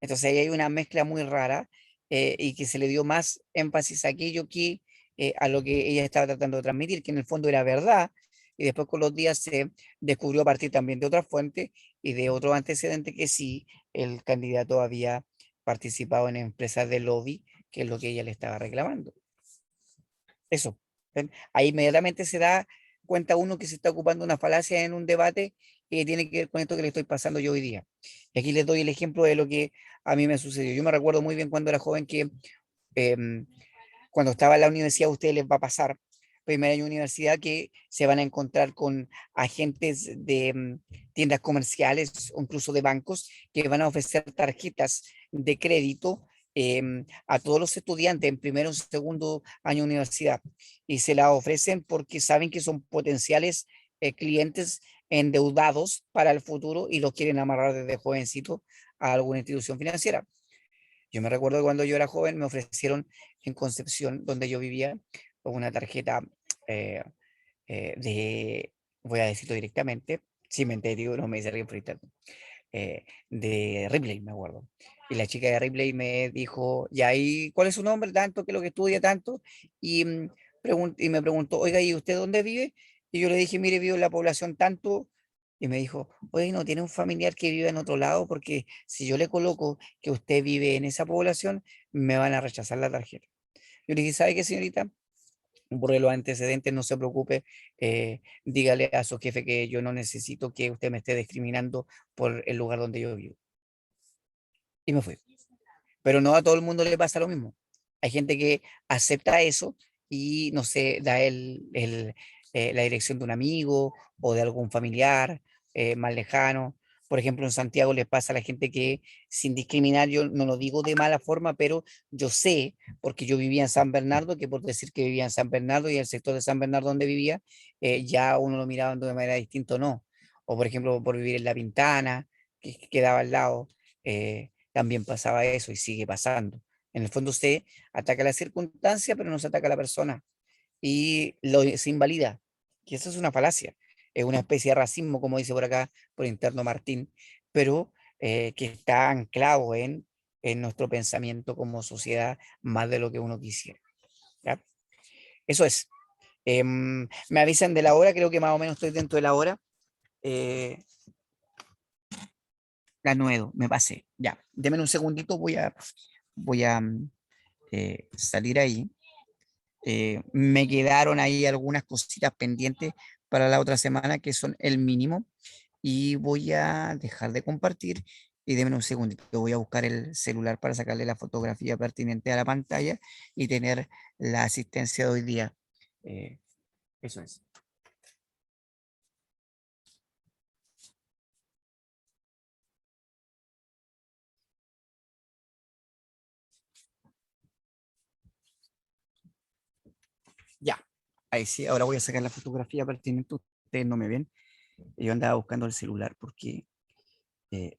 S1: Entonces ahí hay una mezcla muy rara y que se le dio más énfasis a aquello que a lo que ella estaba tratando de transmitir, que en el fondo era verdad, y después con los días se descubrió a partir también de otra fuente y de otro antecedente que sí, el candidato había participado en empresas de lobby, que es lo que ella le estaba reclamando. Eso. ¿Ven? Ahí inmediatamente se da cuenta uno que se está ocupando una falacia en un debate que tiene que ver con esto que le estoy pasando yo hoy día. Y aquí les doy el ejemplo de lo que a mí me sucedió. Yo me recuerdo muy bien cuando era joven que em, cuando estaba en la universidad a ustedes les va a pasar, primer año de universidad, que se van a encontrar con agentes de tiendas comerciales o incluso de bancos que van a ofrecer tarjetas de crédito a todos los estudiantes en primero o segundo año de universidad y se la ofrecen porque saben que son potenciales clientes endeudados para el futuro y los quieren amarrar desde jovencito a alguna institución financiera. Yo me recuerdo que cuando yo era joven me ofrecieron en Concepción, donde yo vivía, una tarjeta eh, voy a decirlo directamente, si me digo, no me dice alguien por internet, de Ripley, me acuerdo. Y la chica de Ripley me dijo, ¿y ahí cuál es su nombre? Tanto, que es lo que estudia tanto. Y, y me preguntó, oiga, ¿y usted dónde vive? Y yo le dije, mire, vivo en la población tanto. Y me dijo, oye, ¿no tiene un familiar que vive en otro lado? Porque si yo le coloco que usted vive en esa población, me van a rechazar la tarjeta. Yo le dije, ¿sabe qué, señorita? Borre los antecedentes, no se preocupe, dígale a su jefe que yo no necesito que usted me esté discriminando por el lugar donde yo vivo. Y me fui. Pero no a todo el mundo le pasa lo mismo. Hay gente que acepta eso y, no sé, da la dirección de un amigo o de algún familiar más lejano. Por ejemplo, en Santiago les pasa a la gente que, sin discriminar, yo no lo digo de mala forma, pero yo sé, porque yo vivía en San Bernardo, que por decir que vivía en San Bernardo y el sector de San Bernardo donde vivía, ya uno lo miraba de manera distinta o no. O por ejemplo, por vivir en La Pintana, que quedaba al lado. También pasaba eso y sigue pasando. En el fondo usted ataca la circunstancia, pero no se ataca a la persona y se invalida. Y eso es una falacia. Es una especie de racismo, como dice por acá, por interno Martín, pero que está anclado en nuestro pensamiento como sociedad más de lo que uno quisiera. ¿Ya? Eso es. Me avisan de la hora, creo que más o menos estoy dentro de la hora. Eh, la 9, me pasé. Ya, denme un segundito, voy a salir ahí. Me quedaron ahí algunas cositas pendientes para la otra semana que son el mínimo y voy a dejar de compartir y denme un segundito. Voy a buscar el celular para sacarle la fotografía pertinente a la pantalla y tener la asistencia de hoy día. Eh, eso es. Ya, ahí sí, ahora voy a sacar la fotografía pertinente. Ustedes no me ven. Yo andaba buscando el celular porque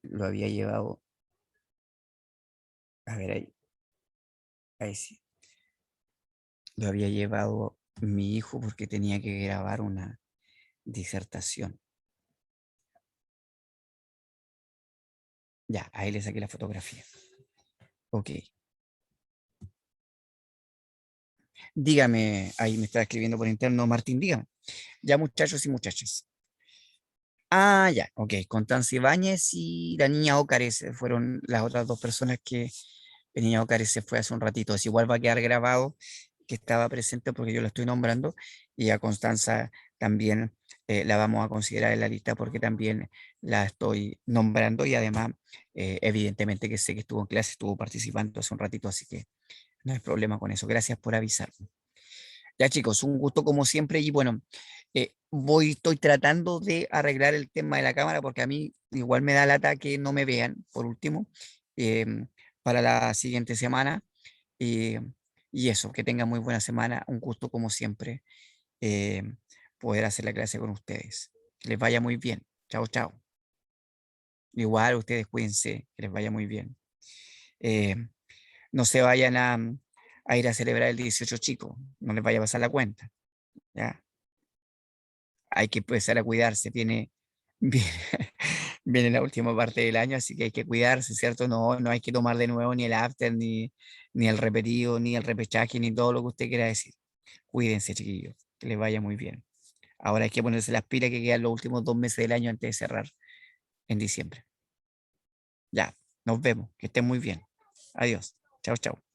S1: lo había llevado. A ver, ahí sí. Lo había llevado mi hijo porque tenía que grabar una disertación. Ya, ahí le saqué la fotografía. Ok. Dígame, ahí me está escribiendo por interno Martín, dígame. Ya, muchachos y muchachas. Ah, ya, ok. Constanza Ibáñez y la niña Ócares fueron las otras dos personas que la niña Ócares se fue hace un ratito. Es igual va a quedar grabado que estaba presente porque yo la estoy nombrando y a Constanza también la vamos a considerar en la lista porque también la estoy nombrando y además evidentemente que sé que estuvo en clase, estuvo participando hace un ratito, así que no hay problema con eso. Gracias por avisarme. Ya chicos, un gusto como siempre y bueno, estoy tratando de arreglar el tema de la cámara porque a mí igual me da lata que no me vean, por último, em, para la siguiente semana. eh, y eso, que tengan muy buena semana, un gusto como siempre poder hacer la clase con ustedes. Que les vaya muy bien. Chao, chao. Igual ustedes cuídense, que les vaya muy bien. Eh, no se vayan a ir a celebrar el 18 chicos, no les vaya a pasar la cuenta. ¿Ya? Hay que empezar a cuidarse, viene, viene la última parte del año, así que hay que cuidarse, ¿cierto? No hay que tomar de nuevo ni el after, ni el repetido, ni el repechaje, ni todo lo que usted quiera decir. Cuídense, chiquillos, que les vaya muy bien. Ahora hay que ponerse las pilas que quedan los últimos 2 meses del año antes de cerrar en diciembre. Ya, nos vemos, que estén muy bien. Adiós. Chao, chao.